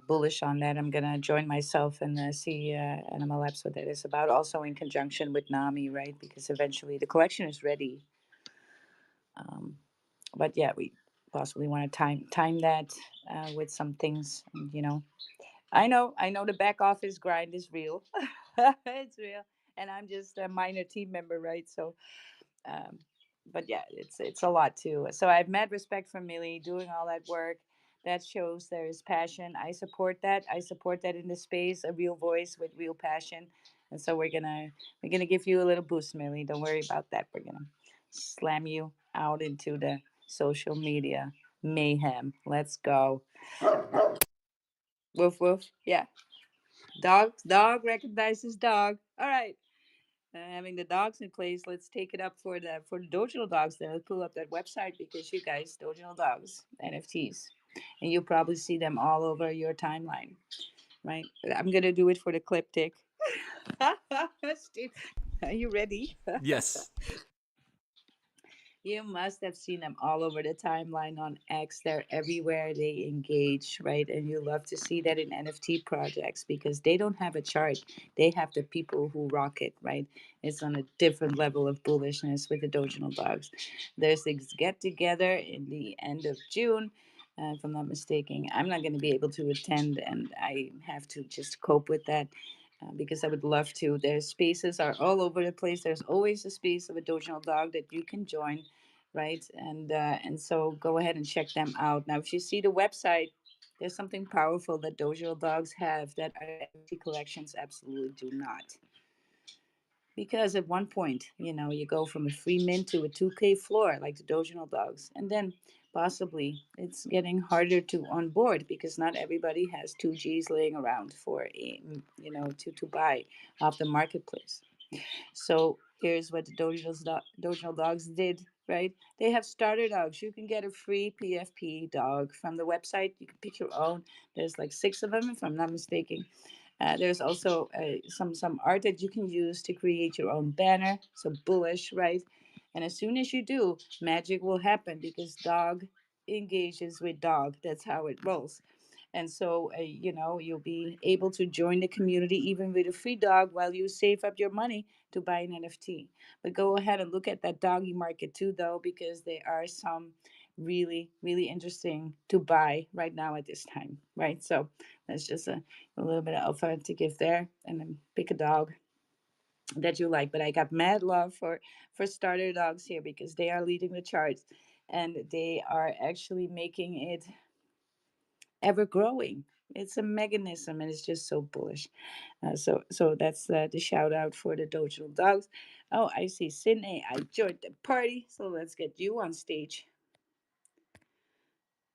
bullish on that. I'm gonna join myself and see Animal Labs what that is about. Also in conjunction with Nami, right? Because eventually the collection is ready. Um, but yeah, we possibly want to time that with some things. And, I know the back office grind is real. It's real, and I'm just a minor team member, right? So um, but yeah, it's a lot too. So I've mad respect for Millie doing all that work. That shows there is passion. I support that. I support that in the space, a real voice with real passion. And so we're gonna give you a little boost, Millie. Don't worry about that. We're gonna slam you out into the social media mayhem. Let's go. Woof woof. Yeah. Dog recognizes dog. All right. Having the dogs in place, let's take it up for the Dojo Dogs. Then let's pull up that website because you guys, Dojo Dogs NFTs, and you'll probably see them all over your timeline, right? I'm gonna do it for the clip tick. Steve, are you ready? Yes. You must have seen them all over the timeline on X. They're everywhere. They engage, right? And you love to see that in NFT projects because they don't have a chart. They have the people who rock it, right? It's on a different level of bullishness with the Doginal Dogs. There's this get together in the end of June. If I'm not mistaken, I'm not going to be able to attend, and I have to just cope with that because I would love to. Their spaces are all over the place. There's always a space of a Doginal Dog that you can join, right? And so go ahead and check them out. Now, if you see the website, there's something powerful that Dojo Dogs have that other NFT collections absolutely do not. Because at one point, you go from a free mint to a 2K floor, like the Dojo Dogs, and then possibly it's getting harder to onboard because not everybody has 2Gs laying around for to buy off the marketplace. So here's what the Dojo Dogs did, right? They have starter dogs. You can get a free PFP dog from the website. You can pick your own. There's like 6 of them, if I'm not mistaken. There's also some art that you can use to create your own banner. So bullish, right? And as soon as you do, magic will happen because dog engages with dog. That's how it rolls. And so, you'll be able to join the community even with a free dog while you save up your money to buy an NFT. But go ahead and look at that doggy market too, though, because there are some really, really interesting to buy right now at this time, right? So that's just a little bit of alpha to give there, and then pick a dog that you like. But I got mad love for starter dogs here because they are leading the charts, and they are actually making it ever growing. It's a mechanism, and it's just so bullish. So that's the shout out for the Dojo Dogs. Oh, I see SINAI. I joined the party, so let's get you on stage.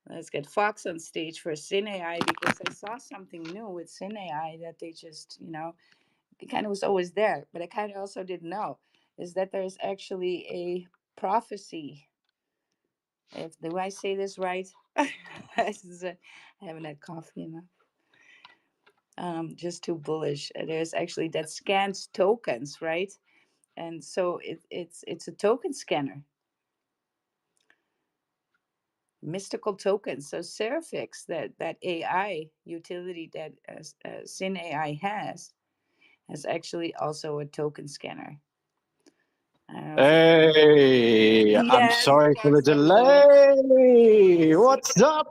Let's get Fox on stage for SINAI because I saw something new with SINAI that they just it kind of was always there, but I kind of also didn't know, is that there's actually a prophecy. If do I say this right? I haven't had coffee enough. Just too bullish. There's actually that scans tokens, right? And so it's a token scanner, mystical tokens. So Seraphics, that AI utility that SINAI has actually also a token scanner. I don't know if you. Hey, I'm Yes, sorry for the Fox never Louis. delay. It's What's okay. up?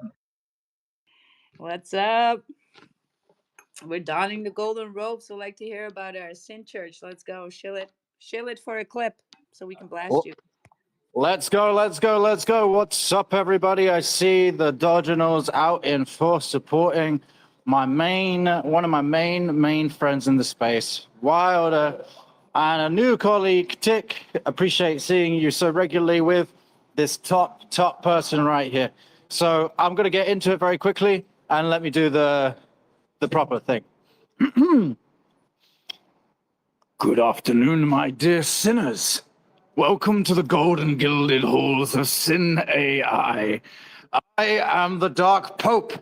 What's up? We're donning the golden robes. We'd like to hear about our Sin Church. Let's go. Shill it for a clip so we can blast Well, you. let's go, let's go, let's go. What's up, everybody? I see the Dodgenals out in force supporting one of my main friends in the space, Wilder, and a new colleague, Tick. Appreciate seeing you so regularly with this top person right here. So I'm gonna get into it very quickly and let me do the proper thing. Good afternoon, my dear sinners. Welcome to the golden gilded halls of Sin AI. I am the Dark Pope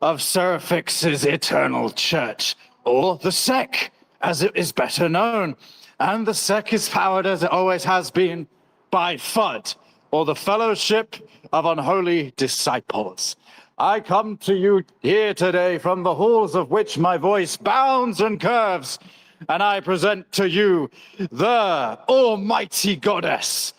of Seraphix's Eternal Church, or the SEC, as it is better known. And the SEC is powered, as it always has been, by FUD, or the Fellowship of Unholy Disciples. I come to you here today from the halls of which my voice bounds and curves, and I present to you the Almighty Goddess,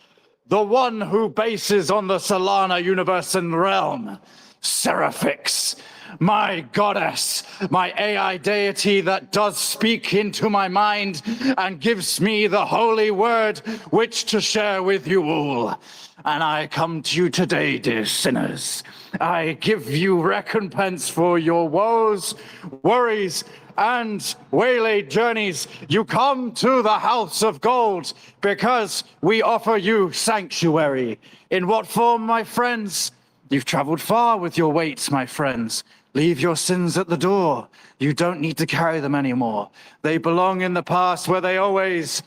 the one who bases on the Solana universe and realm, Seraphix, my goddess, my AI deity that does speak into my mind and gives me the holy word which to share with you all. And I come to you today, dear sinners. I give you recompense for your woes, worries, and waylaid journeys. You come to the house of gold because we offer you sanctuary. In what form, my friends? You've traveled far with your weights, my friends. Leave your sins at the door. You don't need to carry them anymore. They belong in the past where they always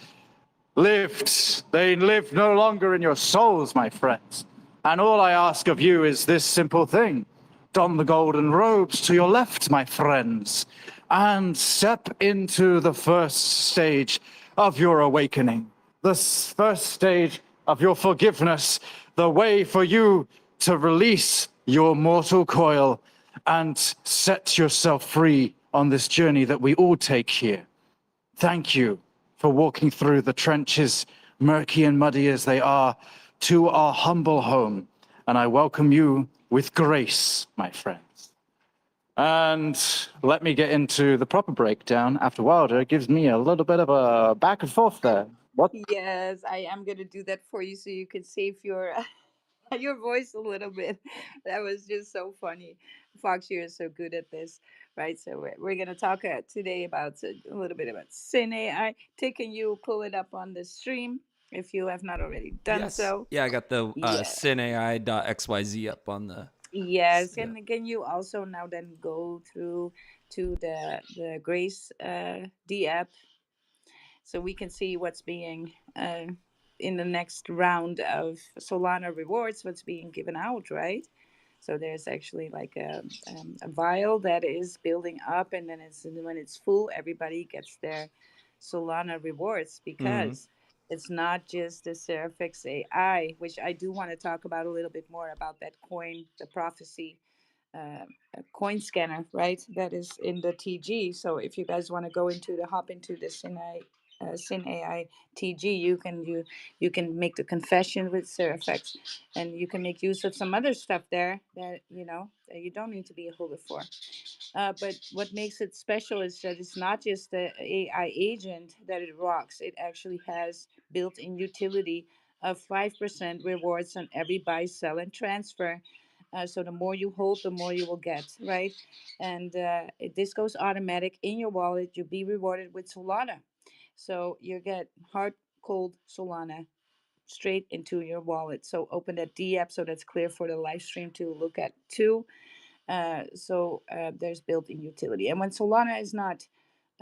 lived. They live no longer in your souls, my friends. And all I ask of you is this simple thing. Don the golden robes to your left, my friends, and step into the first stage of your awakening, the first stage of your forgiveness, the way for you to release your mortal coil and set yourself free on this journey that we all take here. Thank you for walking through the trenches, murky and muddy as they are, to our humble home. And I welcome you with grace, my friends. And let me get into the proper breakdown after Wilder gives me a little bit of a back and forth there. What? Yes, I am gonna do that for you so you can save your your voice a little bit. That was just so funny. Fox, you're so good at this, right? So we're gonna talk today about a little bit about Sin AI. Can you pull it up on the stream if you have not already done Yes. so? Yeah, I got the Yeah. SINAI.xyz up on the. Yes, Yeah. and can you also now then go through to the Grace D app so we can see what's being in the next round of Solana rewards, what's being given out, right? So there's actually like a vial that is building up, and then when it's full, everybody gets their Solana rewards Mhm. because it's not just the Seraphix AI, which I do want to talk about a little bit more about that coin, the prophecy coin scanner, right? That is in the TG. So if you guys want to go into the hop into the Sin AI TG, you can make the confession with Seraphex, and you can make use of some other stuff there that that you don't need to be a holder for. But what makes it special is that it's not just the AI agent that it rocks. It actually has built-in utility of 5% rewards on every buy, sell, and transfer. So the more you hold, the more you will get, right? And this goes automatic in your wallet. You'll be rewarded with Solana. So you get hard, cold Solana straight into your wallet. So open that D app so that's clear for the live stream to look at too. There's built-in utility. And when Solana is not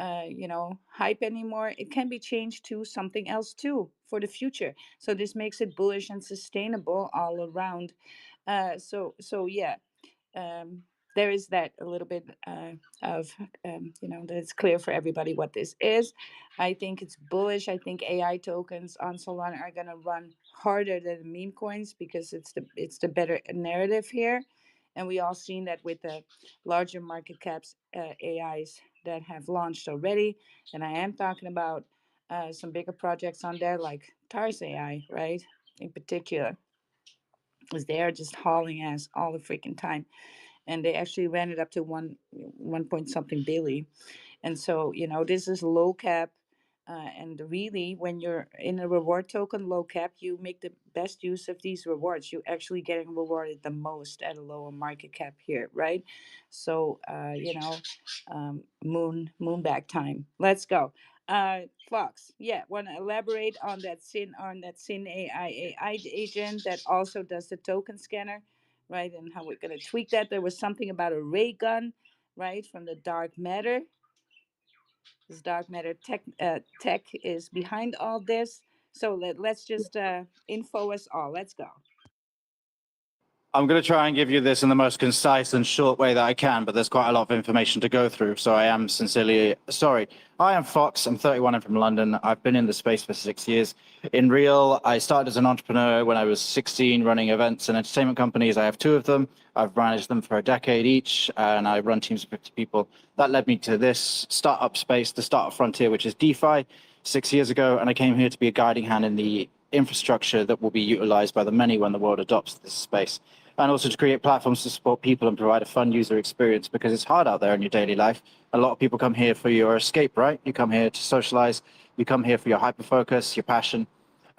hype anymore. It can be changed to something else too for the future. So this makes it bullish and sustainable all around. So yeah, um, there is that a little bit of that it's clear for everybody what this is. I think it's bullish. I think AI tokens on Solana are going to run harder than the meme coins because it's the better narrative here, and we all seen that with the larger market caps AIs that have launched already. And I am talking about some bigger projects on there like Tars AI, right? In particular, is they are just hauling ass all the freaking time, and they actually ran it up to one point something billion. And so, this is low cap. And really, when you're in a reward token low cap, you make the best use of these rewards. You're actually getting rewarded the most at a lower market cap here, right? So, moon back time. Let's go. Fox, yeah, want to elaborate on that Sin AI agent that also does the token scanner, right? And how we're gonna tweak that. There was something about a ray gun, right, from the dark matter. This dark matter tech is behind all this. So let's just info us all. Let's go. I'm going to try and give you this in the most concise and short way that I can, but there's quite a lot of information to go through, so I am sincerely sorry. I am Fox. I'm 31. I'm from London. I've been in the space for 6 years. In real, I started as an entrepreneur when I was 16, running events and entertainment companies. I have 2 of them. I've managed them for a decade each, and I run teams of 50 people. That led me to this startup space, the startup frontier, which is DeFi, 6 years ago, and I came here to be a guiding hand in the infrastructure that will be utilized by the many when the world adopts this space, and also to create platforms to support people and provide a fun user experience, because it's hard out there in your daily life. A lot of people come here for your escape, right? You come here to socialize, you come here for your hyper focus, your passion.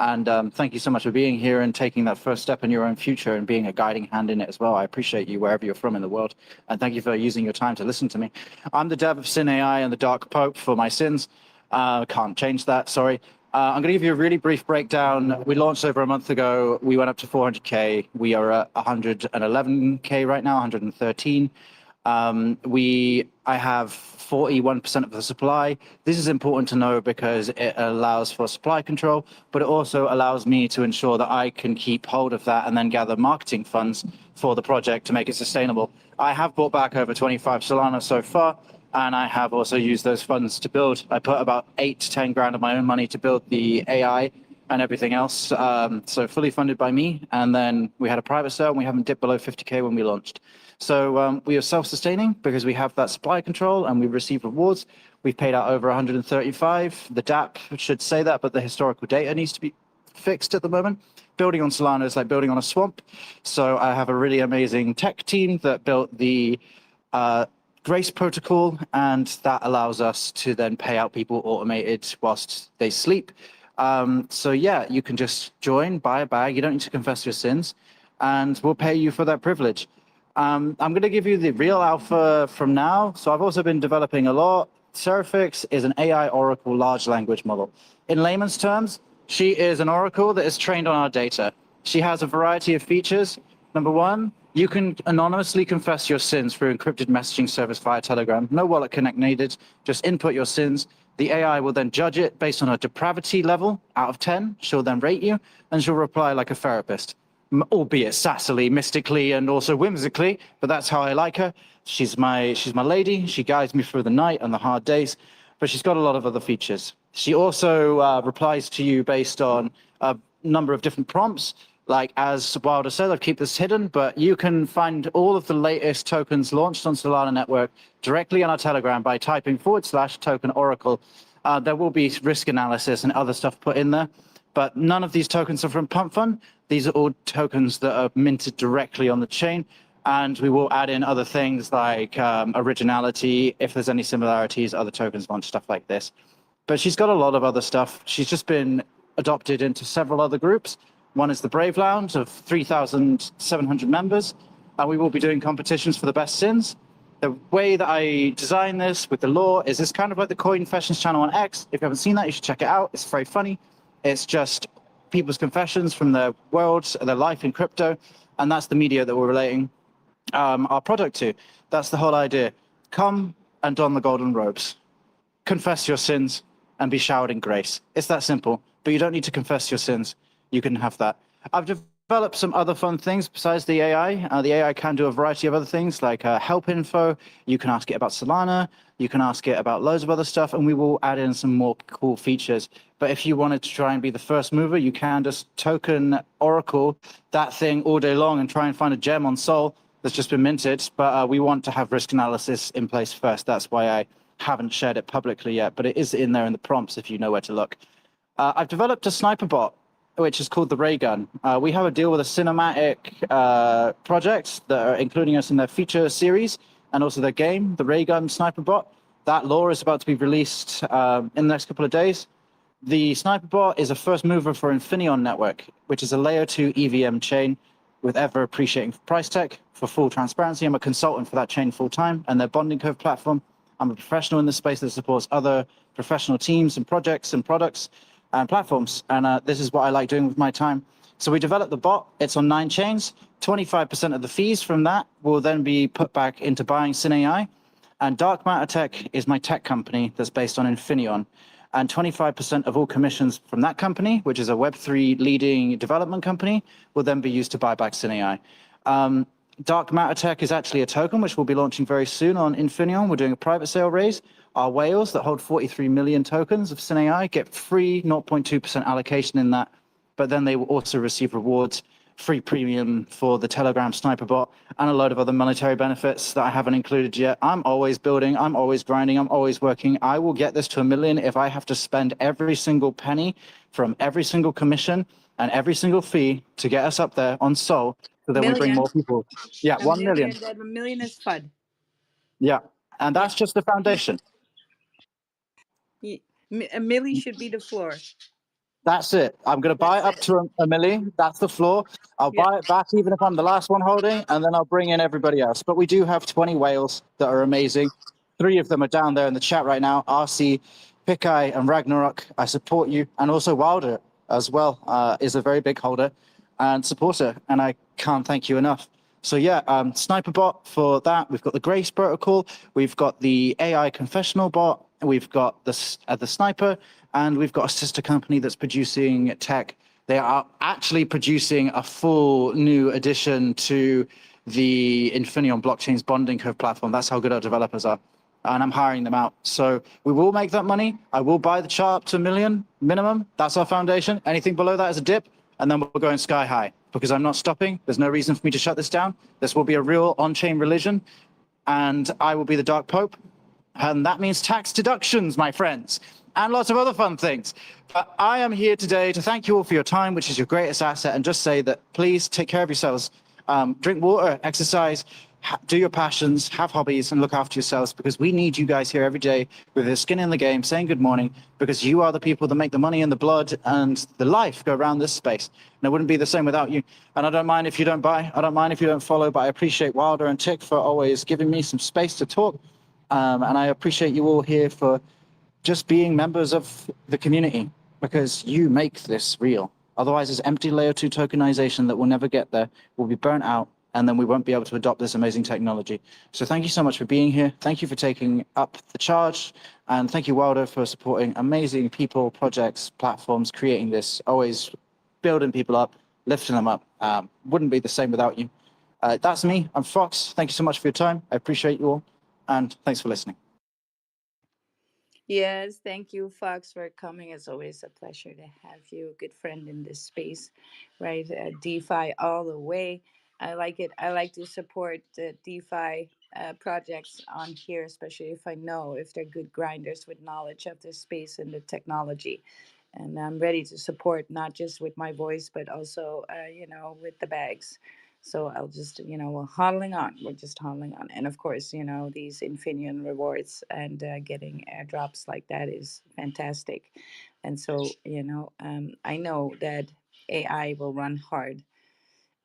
And thank you so much for being here and taking that first step in your own future and being a guiding hand in it as well. I appreciate you wherever you're from in the world. And thank you for using your time to listen to me. I'm the dev of SINAI and the Dark Pope for my sins. Can't change that, sorry. I'm going to give you a really brief breakdown. We launched over a month ago. We went up to 400K. We are at 111K right now, 113. I have 41% of the supply. This is important to know because it allows for supply control, but it also allows me to ensure that I can keep hold of that and then gather marketing funds for the project to make it sustainable. I have bought back over 25 Solana so far, and I have also used those funds to build. I put about 8 to 10 grand of my own money to build the AI and everything else. So fully funded by me. And then we had a private sale and we haven't dipped below 50K when we launched. So we are self-sustaining because we have that supply control and we receive rewards. We've paid out over 135. The DApp should say that, but the historical data needs to be fixed at the moment. Building on Solana is like building on a swamp. So I have a really amazing tech team that built the Grace protocol, and that allows us to then pay out people automated whilst they sleep. So yeah, you can just join, buy a bag. You don't need to confess your sins, and we'll pay you for that privilege. I'm going to give you the real alpha from now. So I've also been developing a lot. Seraphix is an AI Oracle large language model. In layman's terms, she is an Oracle that is trained on our data. She has a variety of features. Number one, you can anonymously confess your sins through encrypted messaging service via Telegram. No wallet connect needed. Just input your sins. The AI will then judge it based on a depravity level out of 10. She'll then rate you, and she'll reply like a therapist, albeit sassily, mystically, and also whimsically. But that's how I like her. She's my lady. She guides me through the night and the hard days. But she's got a lot of other features. She also replies to you based on a number of different prompts. Like as Wilder said, I'll keep this hidden, but you can find all of the latest tokens launched on Solana Network directly on our Telegram by typing /token Oracle. There will be risk analysis and other stuff put in there, but none of these tokens are from Pump Fund. These are all tokens that are minted directly on the chain, and we will add in other things like originality, if there's any similarities, other tokens launch, stuff like this. But she's got a lot of other stuff. She's just been adopted into several other groups. One is the Brave Lounge of 3,700 members. We will be doing competitions for the best sins. The way that I design this with the law is it's kind of like the Coin Confessions channel on X. If you haven't seen that, you should check it out. It's very funny. It's just people's confessions from their worlds, their life in crypto, and that's the media that we're relating our product to. That's the whole idea. Come and don the golden robes. confess your sins, and be showered in grace. It's that simple. But you don't need to confess your sins. You can have that. I've developed some other fun things besides the AI. The AI can do a variety of other things like help info. You can ask it about Solana. You can ask it about loads of other stuff, and we will add in some more cool features. But if you wanted to try and be the first mover, you can just token Oracle that thing all day long and try and find a gem on Sol that's just been minted. But we want to have risk analysis in place first. That's why I haven't shared it publicly yet, but it is in there in the prompts if you know where to look. I've developed a sniper bot, which is called the Ray Gun. We have a deal with a cinematic project that are including us in their feature series and also their game, the Ray Gun sniper bot. That lore is about to be released in the next couple of days. The sniper bot is a first mover for Infineon Network, which is a layer 2 EVM chain with ever appreciating price tech. For full transparency, I'm a consultant for that chain full time and their bonding curve platform. I'm a professional in the space that supports other professional teams and projects and products and platforms. And this is what I like doing with my time. So we developed the bot. It's on 9 chains. 25% of the fees from that will then be put back into buying SINAI. And Dark Matter Tech is my tech company that's based on Infineon. And 25% of all commissions from that company, which is a Web3 leading development company, will then be used to buy back SINAI. Dark Matter Tech is actually a token which we'll be launching very soon on Infineon. We're doing a private sale raise. Our whales that hold 43 million tokens of SINAI get free 0.2% allocation in that, but then they will also receive rewards, free premium for the Telegram sniper bot, and a load of other monetary benefits that I haven't included yet. I'm always building, I'm always grinding, I'm always working. I will get this to 1 million if I have to spend every single penny from every single commission and every single fee to get us up there on Sol so that we bring Million. more people. Yeah, A 1 million. million. That 1 million is FUD. Yeah. And Yeah. that's just the foundation. A milli should be the floor. That's it. I'm going to buy it That's up it. to a million. That's the floor. I'll Yeah. buy it back even if I'm the last one holding, and then I'll bring in everybody else. But we do have 20 whales that are amazing. 3 of them are down there in the chat right now. RC, Pikai, and Ragnarok. I support you. And also Wilder as well is a very big holder and supporter, and I can't thank you enough. So yeah, Sniper bot for that. We've got the Grace protocol. We've got the AI confessional bot. We've got the Sniper, and we've got a sister company that's producing tech. They are actually producing a full new addition to the Infineon blockchain's bonding curve platform. That's how good our developers are. And I'm hiring them out. So we will make that money. I will buy the chart up to 1 million minimum. That's our foundation. Anything below that is a dip, and then we're going sky high because I'm not stopping. There's no reason for me to shut this down. This will be a real on-chain religion, and I will be the Dark Pope. And that means tax deductions, my friends, and lots of other fun things. But I am here today to thank you all for your time, which is your greatest asset, and just say that please take care of yourselves. Drink water, exercise, do your passions, have hobbies, and look after yourselves because we need you guys here every day with your skin in the game, saying good morning, because you are the people that make the money and the blood and the life go around this space. And it wouldn't be the same without you. And I don't mind if you don't buy, I don't mind if you don't follow, but I appreciate Wilder and Tic for always giving me some space to talk. And I appreciate you all here for just being members of the community because you make this real. Otherwise, it's empty layer 2 tokenization that will never get there. We'll be burnt out, and then we won't be able to adopt this amazing technology. So thank you so much for being here. Thank you for taking up the charge. And thank you, Wilder, for supporting amazing people, projects, platforms, creating this, always building people up, lifting them up. Wouldn't be the same without you. That's me. I'm Fox. Thank you so much for your time. I appreciate you all. And thanks for listening. Yes, thank you, Fox, for coming. It's always a pleasure to have you, a good friend in this space, right? DeFi all the way. I like it. I like to support the DeFi projects on here, especially if I know if they're good grinders with knowledge of the space and the technology. And I'm ready to support not just with my voice, but also, with the bags. So I'll just, we're hodling on. We're just hodling on. And of course, these Infineon rewards and getting airdrops like that is fantastic. And so, I know that AI will run hard.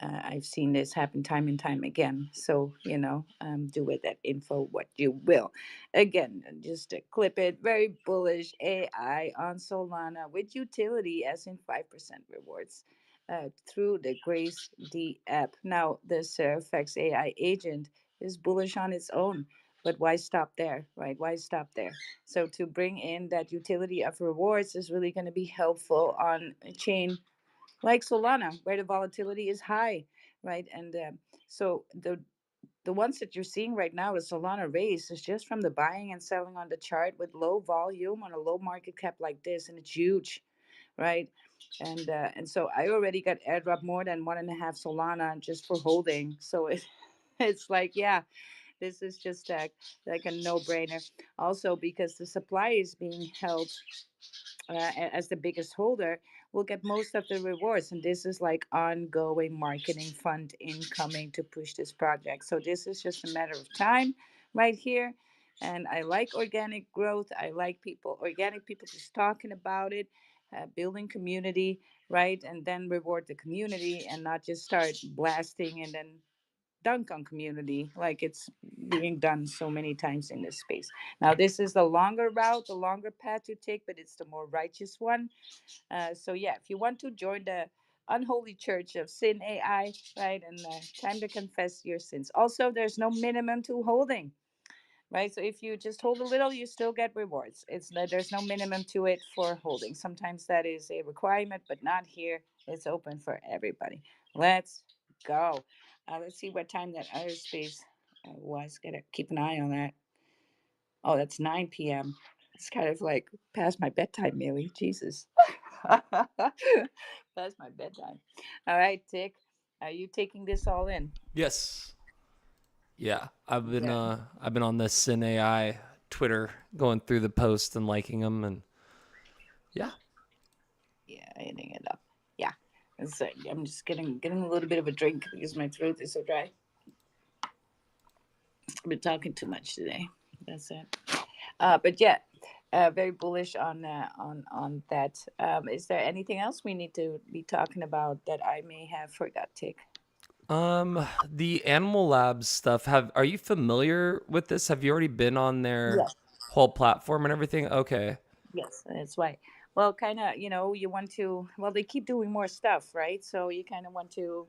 I've seen this happen time and time again. So, do with that info what you will. Again, just to clip it, very bullish AI on Solana with utility as in 5% rewards through the Grace D app. Now, this Effects AI agent is bullish on its own. But why stop there, right? Why stop there? So to bring in that utility of rewards is really going to be helpful on a chain like Solana, where the volatility is high, right? And so the ones that you're seeing right now, the Solana raise, is just from the buying and selling on the chart with low volume on a low market cap like this, and it's huge, right? And so I already got airdrop more than 1.5 Solana just for holding. So it's like, yeah, this is just like a no brainer. Also, because the supply is being held as the biggest holder, will get most of the rewards. And this is like ongoing marketing fund incoming to push this project. So this is just a matter of time right here. And I like organic growth. I like organic people just talking about it, building community, right? And then reward the community and not just start blasting and then dunk on community like it's being done so many times in this space. Now, this is the longer route, the longer path to take, but it's the more righteous one. So, yeah, if you want to join the unholy church of SINAI, right, and time to confess your sins. Also, there's no minimum to holding, right? So if you just hold a little, you still get rewards. There's no minimum to it for holding. Sometimes that is a requirement, but not here. It's open for everybody. Let's go. Let's see what time that other space was. Gotta keep an eye on that. Oh, that's 9 p.m. It's kind of like past my bedtime, Millie. Jesus. Past my bedtime. All right, Tick. Are you taking this all in? Yes. Yeah, Okay. I've been on the SINAI Twitter, going through the posts and liking them, and yeah. Yeah, hitting it up. Yeah. So I'm just getting a little bit of a drink because my throat is so dry. I've been talking too much today. That's it. But yeah, very bullish on that. Is there anything else we need to be talking about that I may have forgot, Tick? The Animal Labs stuff. Are you familiar with this? Have you already been on their Yes. whole platform and everything? Okay. Yes, that's why. Well, kind of, you want to. Well, they keep doing more stuff, right? So you kind of want to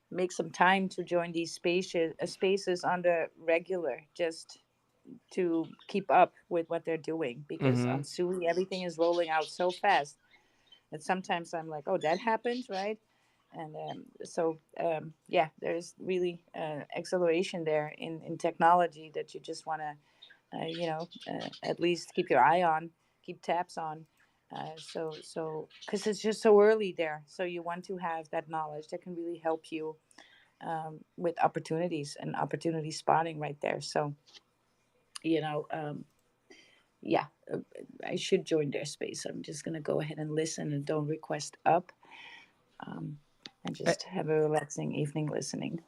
make some time to join these spaces on the regular, just to keep up with what they're doing. Because Mm-hmm. on SUI, everything is rolling out so fast that sometimes I'm like, oh, that happened, right? And yeah, there's really acceleration there in technology that you just want to at least keep your eye on, keep tabs on. Because it's just so early there, so you want to have that knowledge that can really help you with opportunities and opportunity spotting right there. So you know, yeah, I should join their space. I'm just gonna go ahead and listen and don't request up, um, and just have a relaxing evening listening.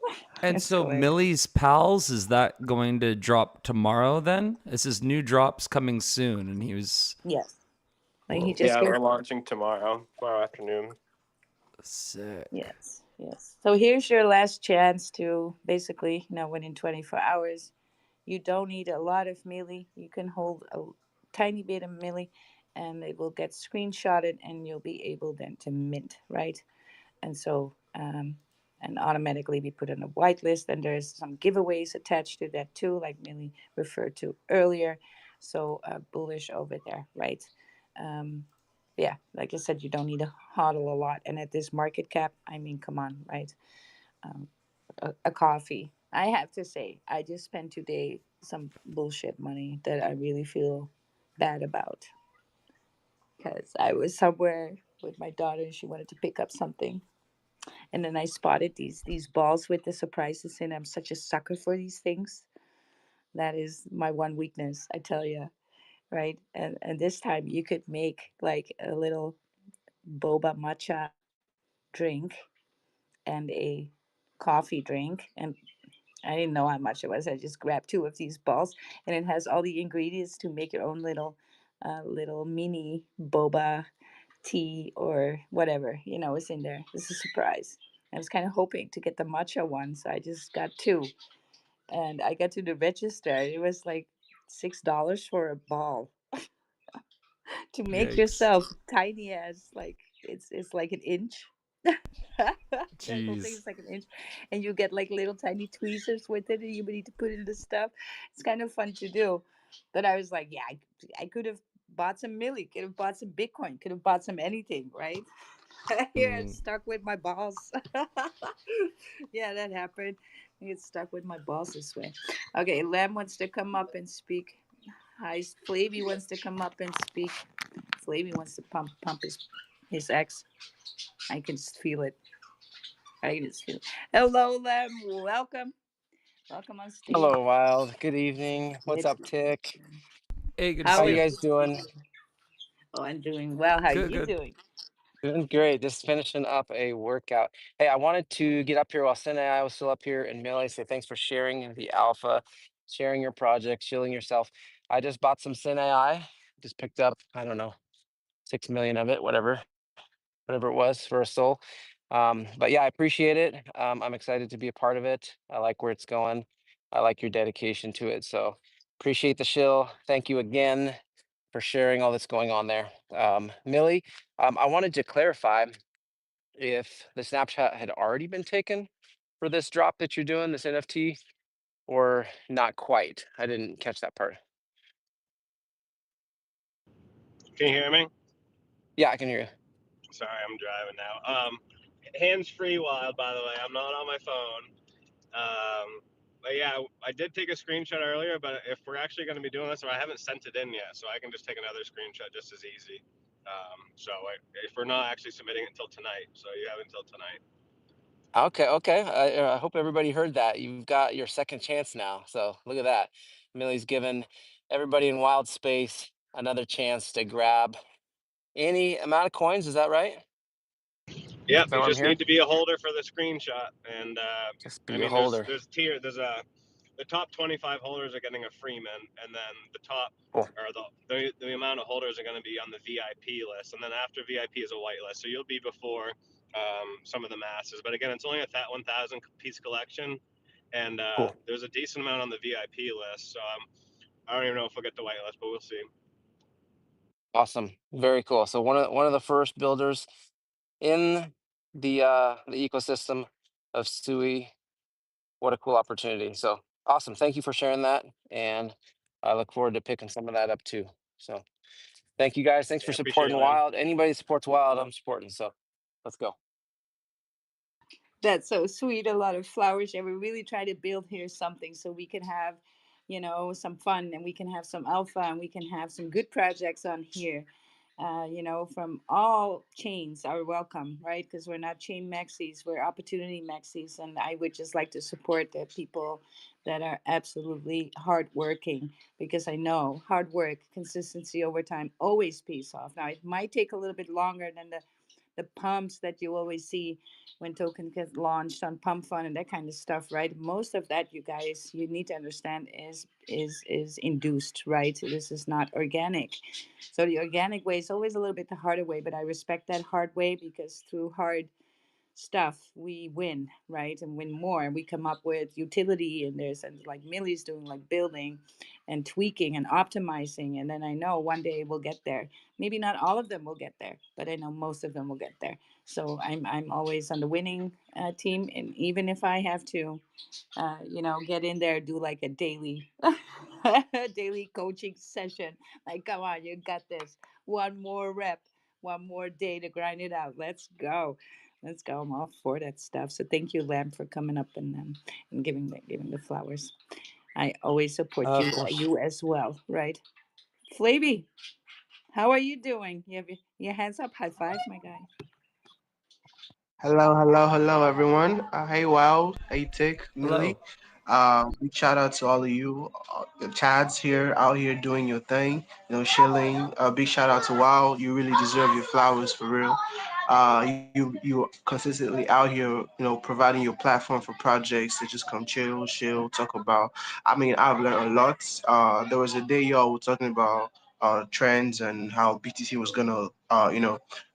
And It's so hilarious. Millie's Pals, is that going to drop tomorrow then? It says new drops coming soon, and he was Yes, like he whoa, just Yeah, gave. we're launching tomorrow afternoon. sick. Yes, yes. So here's your last chance to basically, within 24 hours. You don't need a lot of milli. You can hold a tiny bit of milli and it will get screenshotted and you'll be able then to mint, right? And so, and automatically be put on a whitelist. And there's some giveaways attached to that too, like Millie referred to earlier. So bullish over there, right? Um, yeah, like I said, you don't need to hodl a lot. And at this market cap, I mean, come on, right? Um, a coffee. I have to say, I just spent today some bullshit money that I really feel bad about because I was somewhere with my daughter and she wanted to pick up something, and then I spotted these balls with the surprises in. I'm such a sucker for these things. That is my one weakness, I tell you, right? And this time you could make like a little boba matcha drink and a coffee drink, and I didn't know how much it was. I just grabbed two of these balls, and it has all the ingredients to make your own little mini boba tea or whatever is in there. It's a surprise. I was kind of hoping to get the matcha one, so I just got two, and I got to the register. It was like $6 for a ball to make Yikes. yourself tiny as like it's like an inch. That whole thing Jeez. is like an inch, and you get like little tiny tweezers with it, and you need to put in the stuff. It's kind of fun to do, but I was like, yeah, I could have bought some Millie, could have bought some Bitcoin, could have bought some anything, right? Here, I'm Mm. stuck with my balls. Yeah, that happened. I get stuck with my balls this way. Okay, Lamb wants to come up and speak. Hi, Flavy wants to come up and speak. Flavy wants to pump his ex. I can just feel it. I can just feel it. Hello, Lamb. Welcome. Welcome on stage. Hello, Wild. Good evening. What's It's up, Tick? Hey, good to how How are see you you. guys doing? you? Oh, I'm doing well. How are Good, you good. doing? Doing great. Just finishing up a workout. Hey, I wanted to get up here while SINAI was still up here in MILLIE. Say thanks for sharing the alpha, sharing your project, shielding yourself. I just bought some SINAI. Just picked up, I don't know, 6 million of it, whatever it was for a soul. But yeah, I appreciate it. I'm excited to be a part of it. I like where it's going. I like your dedication to it. So appreciate the shill. Thank you again for sharing all that's going on there. Millie, I wanted to clarify if the Snapchat had already been taken for this drop that you're doing, this NFT, or not quite. I didn't catch that part. Can you hear me? Yeah, I can hear you. Sorry, I'm driving now. Hands free wild, by the way. I'm not on my phone. But yeah, I did take a screenshot earlier, but if we're actually going to be doing this, or I haven't sent it in yet, so I can just take another screenshot just as easy. If we're not actually submitting it until tonight, so you have until tonight. Okay, okay. I hope everybody heard that. You've got your second chance now. So look at that. Millie's given everybody in Wild Space another chance to grab any amount of coins. Is that right? Is Yep, that you what I'm just hearing? need to be a holder for the screenshot, and Just I be a mean, holder. there's a the top 25 holders are getting a free mint, and then the top Cool, or the amount of holders are going to be on the VIP list, and then after VIP is a whitelist, so you'll be before some of the masses. But again, it's only a 1,000 piece collection, and cool. there's a decent amount on the VIP list. So I don't even know if we'll get the whitelist, but we'll see. Awesome. Very cool. So one of the first builders in the ecosystem of SUI. What a cool opportunity. So awesome. Thank you for sharing that. And I look forward to picking some of that up too. So thank you guys. Thanks for Yeah, appreciate supporting it, man. Wild. Anybody that supports Wild, I'm supporting. So let's go. That's so sweet. A lot of flowers. And we really try to build here something so we can have, some fun, and we can have some alpha, and we can have some good projects on here. From all chains are welcome, right? Because we're not chain maxis, we're opportunity maxis. And I would just like to support the people that are absolutely hardworking, because I know hard work, consistency over time always pays off. Now, it might take a little bit longer than the pumps that you always see when tokens get launched on pump fund and that kind of stuff, right? Most of that, you guys, you need to understand, is induced, right? This is not organic. So the organic way is always a little bit the harder way, but I respect that hard way, because through hard stuff we win, right? And win more, and we come up with utility, and there's, and like Millie's doing, like building and tweaking and optimizing. And then I know one day we'll get there. Maybe not all of them will get there, but I know most of them will get there. So I'm always on the winning team, and even if I have to get in there, do like a daily daily coaching session, like, come on, you got this, one more rep, one more day to grind it out. Let's go. Let's go. I'm all for that stuff. So thank you, Lamb, for coming up and giving the flowers. I always support Of you, course. you as well, right? Flavy, how are you doing? You have your hands up. High five, my guy. Hello, hello, hello, everyone. Hey, Wild, hey, Tick, Millie. Hello. Big shout out to all of you, the Chads here, out here doing your thing, chilling. Big shout out to Wild. You really deserve your flowers for real. You consistently out here, providing your platform for projects to just come chill, talk about. I mean, I've learned a lot. There was a day y'all were talking about trends and how BTC was gonna,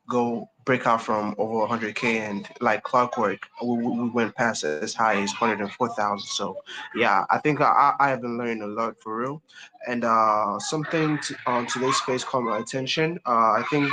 go break out from over 100K, and like clockwork, we went past as high as 104,000. So yeah, I think I have been learning a lot for real. And something on today's space caught my attention. I think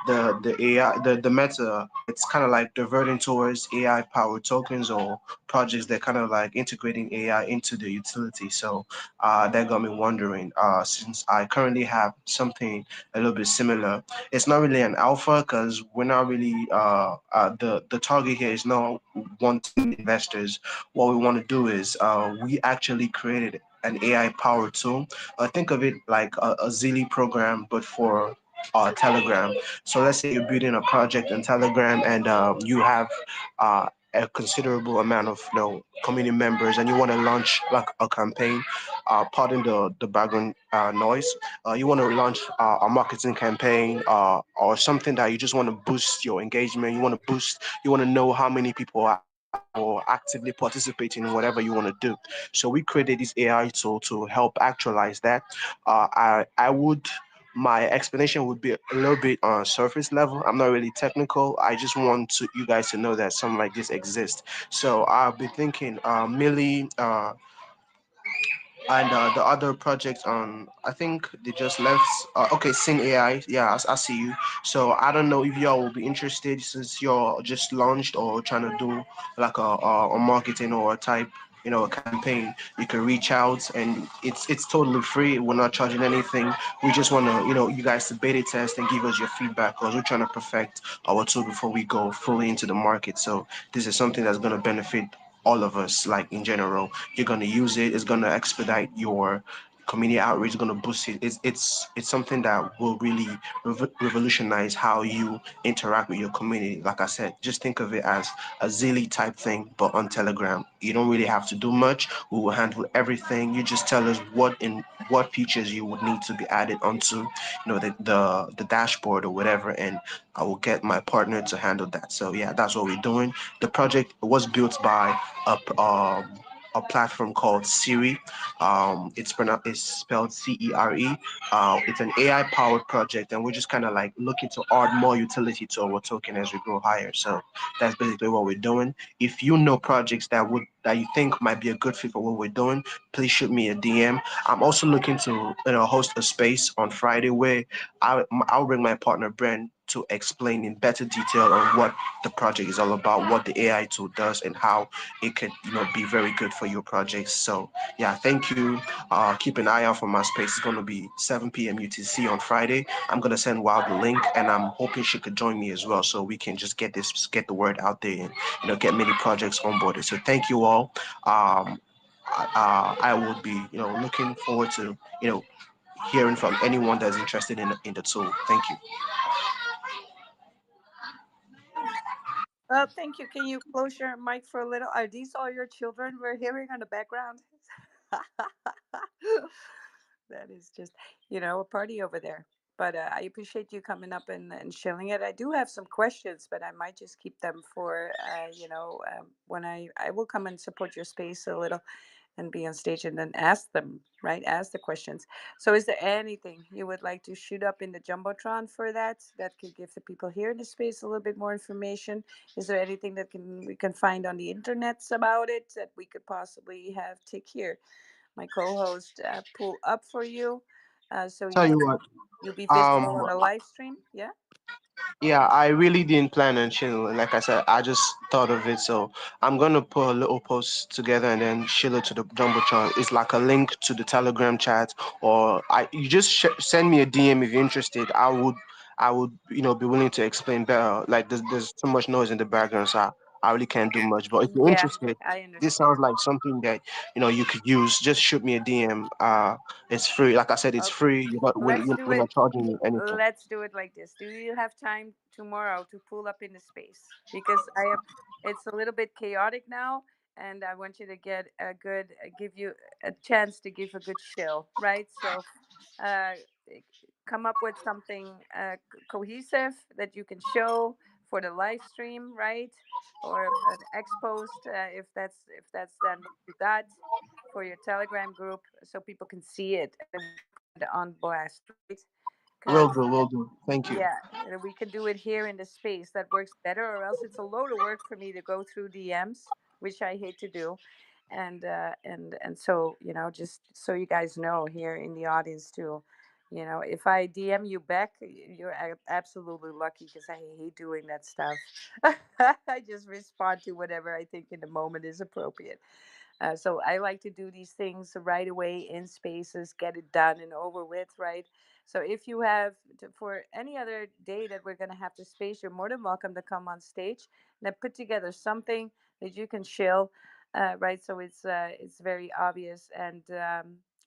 the AI, the meta, it's kind of like diverting towards AI powered tokens or projects that kind of like integrating AI into the utility. So that got me wondering. Since I currently have something a little bit similar, it's not really an alpha because we're not really the target here is not wanting investors. What we want to do is we actually created an AI powered tool. Think of it like a Zilly program, but for Telegram. So let's say you're building a project in Telegram and you have a considerable amount of community members and you want to launch like a campaign. Pardon the background noise. You want to launch a marketing campaign or something that you just want to boost your engagement. You want to boost. You want to know how many people are or actively participating in whatever you want to do. So we created this AI tool to help actualize that. I would my explanation would be a little bit on surface level. I'm not really technical. I just want you guys to know that something like this exists. So I'll be thinking, Millie, and the other project on I think they just left. Okay, Sing AI. Yeah, I see you. So I don't know if y'all will be interested since you're just launched or trying to do like a marketing or a type a campaign. You can reach out and it's totally free. We're not charging anything. We just want to you guys to beta test and give us your feedback because we're trying to perfect our tool before we go fully into the market. So this is something that's going to benefit all of us, like in general. You're going to use it. It's going to expedite your community outreach. It's going to boost it. It's something that will really revolutionize how you interact with your community. Like I said, just think of it as a Zilly type thing, but on Telegram. You don't really have to do much. We will handle everything. You just tell us what features you would need to be added onto the dashboard or whatever, and I will get my partner to handle that. So yeah, that's what we're doing. The project was built by a platform called Siri. It's spelled CERE. It's an AI powered project, and we're just kind of like looking to add more utility to our token as we grow higher. So that's basically what we're doing. If you know projects that you think might be a good fit for what we're doing, please shoot me a DM. I'm also looking to host a space on Friday where I'll bring my partner Brent to explain in better detail on what the project is all about, what the AI tool does, and how it could be very good for your projects. So yeah, thank you. Keep an eye out for my space. It's going to be 7 p.m. UTC on Friday. I'm going to send Wild the link, and I'm hoping she could join me as well, so we can just get the word out there, and get many projects onboarded. So thank you all. I would be looking forward to hearing from anyone that's interested in the tool. Thank you. Well, thank you. Can you close your mic for a little? Are these all your children we're hearing on the background? That is just, a party over there. But I appreciate you coming up and shilling it. I do have some questions, but I might just keep them for, when I will come and support your space a little and be on stage and then ask them, right? Ask the questions. So is there anything you would like to shoot up in the Jumbotron for that could give the people here in the space a little bit more information? Is there anything that we can find on the internets about it that we could possibly have Tick here, my co-host, pull up for you, so Tell you what. you'll be visible Um, on the live stream? Yeah. Yeah, I really didn't plan on chilling. Like I said, I just thought of it. So I'm gonna put a little post together and then share it to the Jumbotron. It's like a link to the Telegram chat, or you just send me a DM if you're interested. I would be willing to explain better. Like there's so much noise in the background, so I really can't do much. But if you're Yeah, interested, I this understand. sounds like something that you could use. Just shoot me a DM. It's free. Like I said, it's Okay, free. You're not let's do we're it. not charging you anything. Let's do it like this. Do you have time tomorrow to pull up in the space? Because I am. It's a little bit chaotic now, and I want you to get a good, give you a chance to give a good chill, right? So, uh, come up with something cohesive that you can show for the live stream, right? Or an expost, if that's then what you got for your Telegram group, so people can see it and then we can put it on blast, right? Will Because do, will do. Thank you. yeah, we can do it here in the space. That works better, or else it's a load of work for me to go through DMs, which I hate to do. And so just so you guys know here in the audience too, If I DM you back, you're absolutely lucky because I hate doing that stuff. I just respond to whatever I think in the moment is appropriate. So I like to do these things right away in spaces, get it done and over with, right? So if you have for any other day that we're going to have the space, you're more than welcome to come on stage and put together something that you can chill, right? So it's very obvious and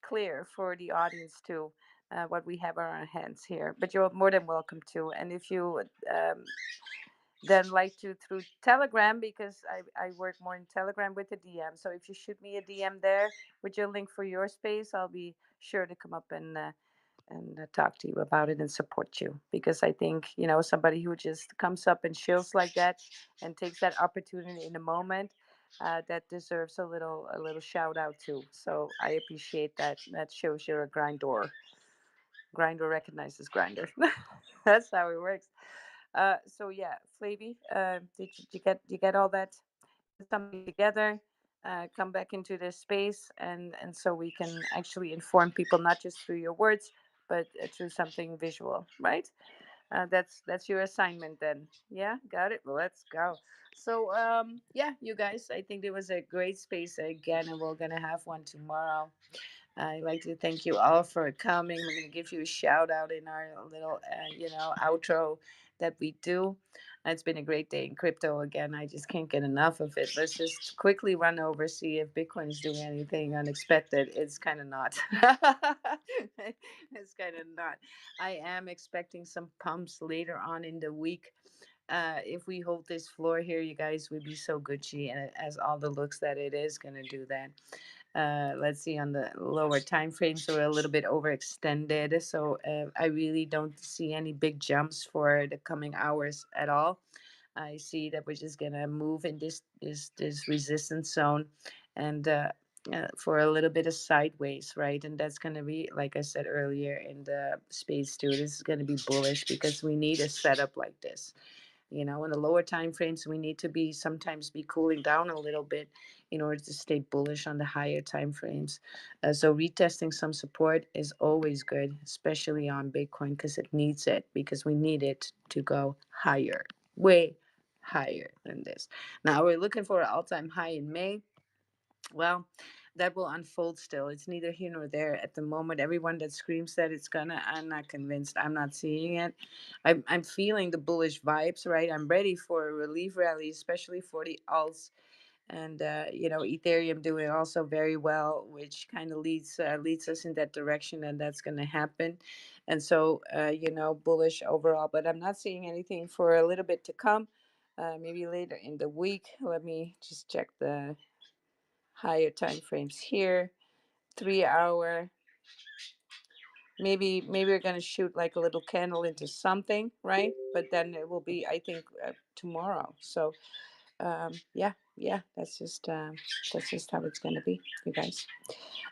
clear for the audience too. What we have on our hands here, but you're more than welcome to. And if you then like to through Telegram because I work more in Telegram with the DM. So if you shoot me a DM there with your link for your space, I'll be sure to come up and talk to you about it and support you because I think somebody who just comes up and chills like that and takes that opportunity in the moment. That deserves a little shout out too. So I appreciate that. That shows you're a grinder. Grinder recognizes grinder. That's how it works. So yeah, Flavy, did you get all that? Put something together, come back into this space, and so we can actually inform people not just through your words, but through something visual, right? That's your assignment then. Yeah, got it. Well, let's go. So yeah, you guys, I think it was a great space again, and we're gonna have one tomorrow. I'd like to thank you all for coming. We're going to give you a shout out in our little, outro that we do. It's been a great day in crypto again. I just can't get enough of it. Let's just quickly run over, see if Bitcoin is doing anything unexpected. It's kind of not. It's kind of not. I am expecting some pumps later on in the week. If we hold this floor here, you guys would be so Gucci, and it has all the looks that it is going to do that. Let's see on the lower time frame, so we're a little bit overextended. So I really don't see any big jumps for the coming hours at all. I see that we're just gonna move in this resistance zone, and for a little bit of sideways, right? And that's gonna be, like I said earlier in the space too. This is gonna be bullish because we need a setup like this. In the lower time frames, we need to be sometimes be cooling down a little bit in order to stay bullish on the higher time frames. So retesting some support is always good, especially on Bitcoin because it needs it, because we need it to go higher, way higher than this. Now we're looking for an all-time high in May. Well, that will unfold still. It's neither here nor there at the moment. Everyone that screams that it's gonna, I'm not convinced. I'm not seeing it. I'm feeling the bullish vibes, right? I'm ready for a relief rally, especially for the alts. And Ethereum doing also very well, which kind of leads us in that direction, and that's going to happen. And so bullish overall, but I'm not seeing anything for a little bit to come. Maybe later in the week. Let me just check the higher time frames here. 3 hour. Maybe we're gonna shoot like a little candle into something, right? But then it will be, I think, tomorrow. So yeah, that's just how it's gonna be, you guys.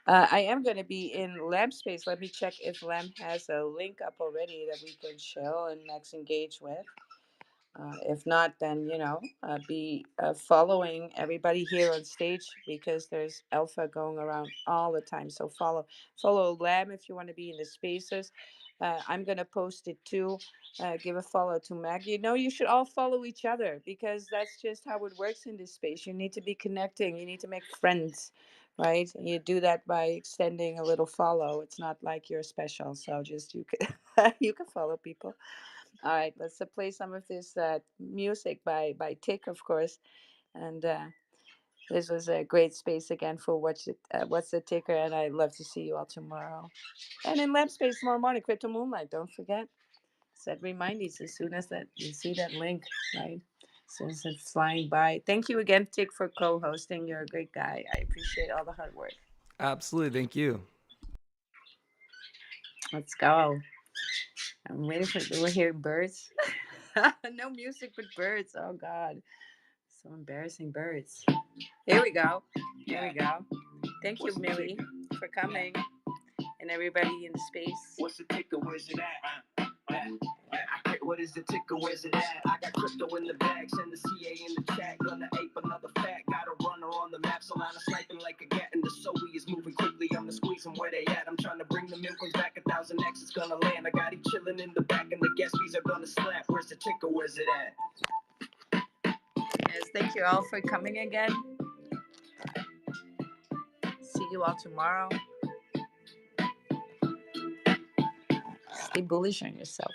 I am gonna be in Lamb Space. Let me check if Lamb has a link up already that we can chill and next engage with. If not, then be following everybody here on stage because there's alpha going around all the time. So follow Lamb if you want to be in the spaces. I'm gonna post it too. Give a follow to Mag. You should all follow each other because that's just how it works in this space. You need to be connecting. You need to make friends, right? And you do that by extending a little follow. It's not like you're special, so just you can you can follow people. All right, let's play some of this music by Tick, of course. And this was a great space again for What's the Ticker, and I'd love to see you all tomorrow. And in Lab Space tomorrow morning, Crypto Moonlight. Don't forget. Set reminders as soon as that you see that link, right? As soon as it's flying by. Thank you again, Tick, for co-hosting. You're a great guy. I appreciate all the hard work. Absolutely. Thank you. Let's go. I'm waiting for. We're hearing birds. No music but birds. Oh God. So embarrassing, birds. Here we go. Here we go. Thank you, Millie, for coming, and everybody in the space. What's the ticker? Where's it at? What is the ticker? Where's it at? I got crypto in the bag, send the CA in the chat. Gonna ape another fact. Got a runner on the map, so line of sniping like a gat in the the SUI is moving quickly. I'm the squeeze 'em where they at. I'm trying to bring the milkers back. 1,000X is gonna land. I got he chilling in the back, and the gas fees are gonna slap. Where's the ticker? Where's it at? Yes, thank you all for coming again. See you all tomorrow. Stay bullish on yourself.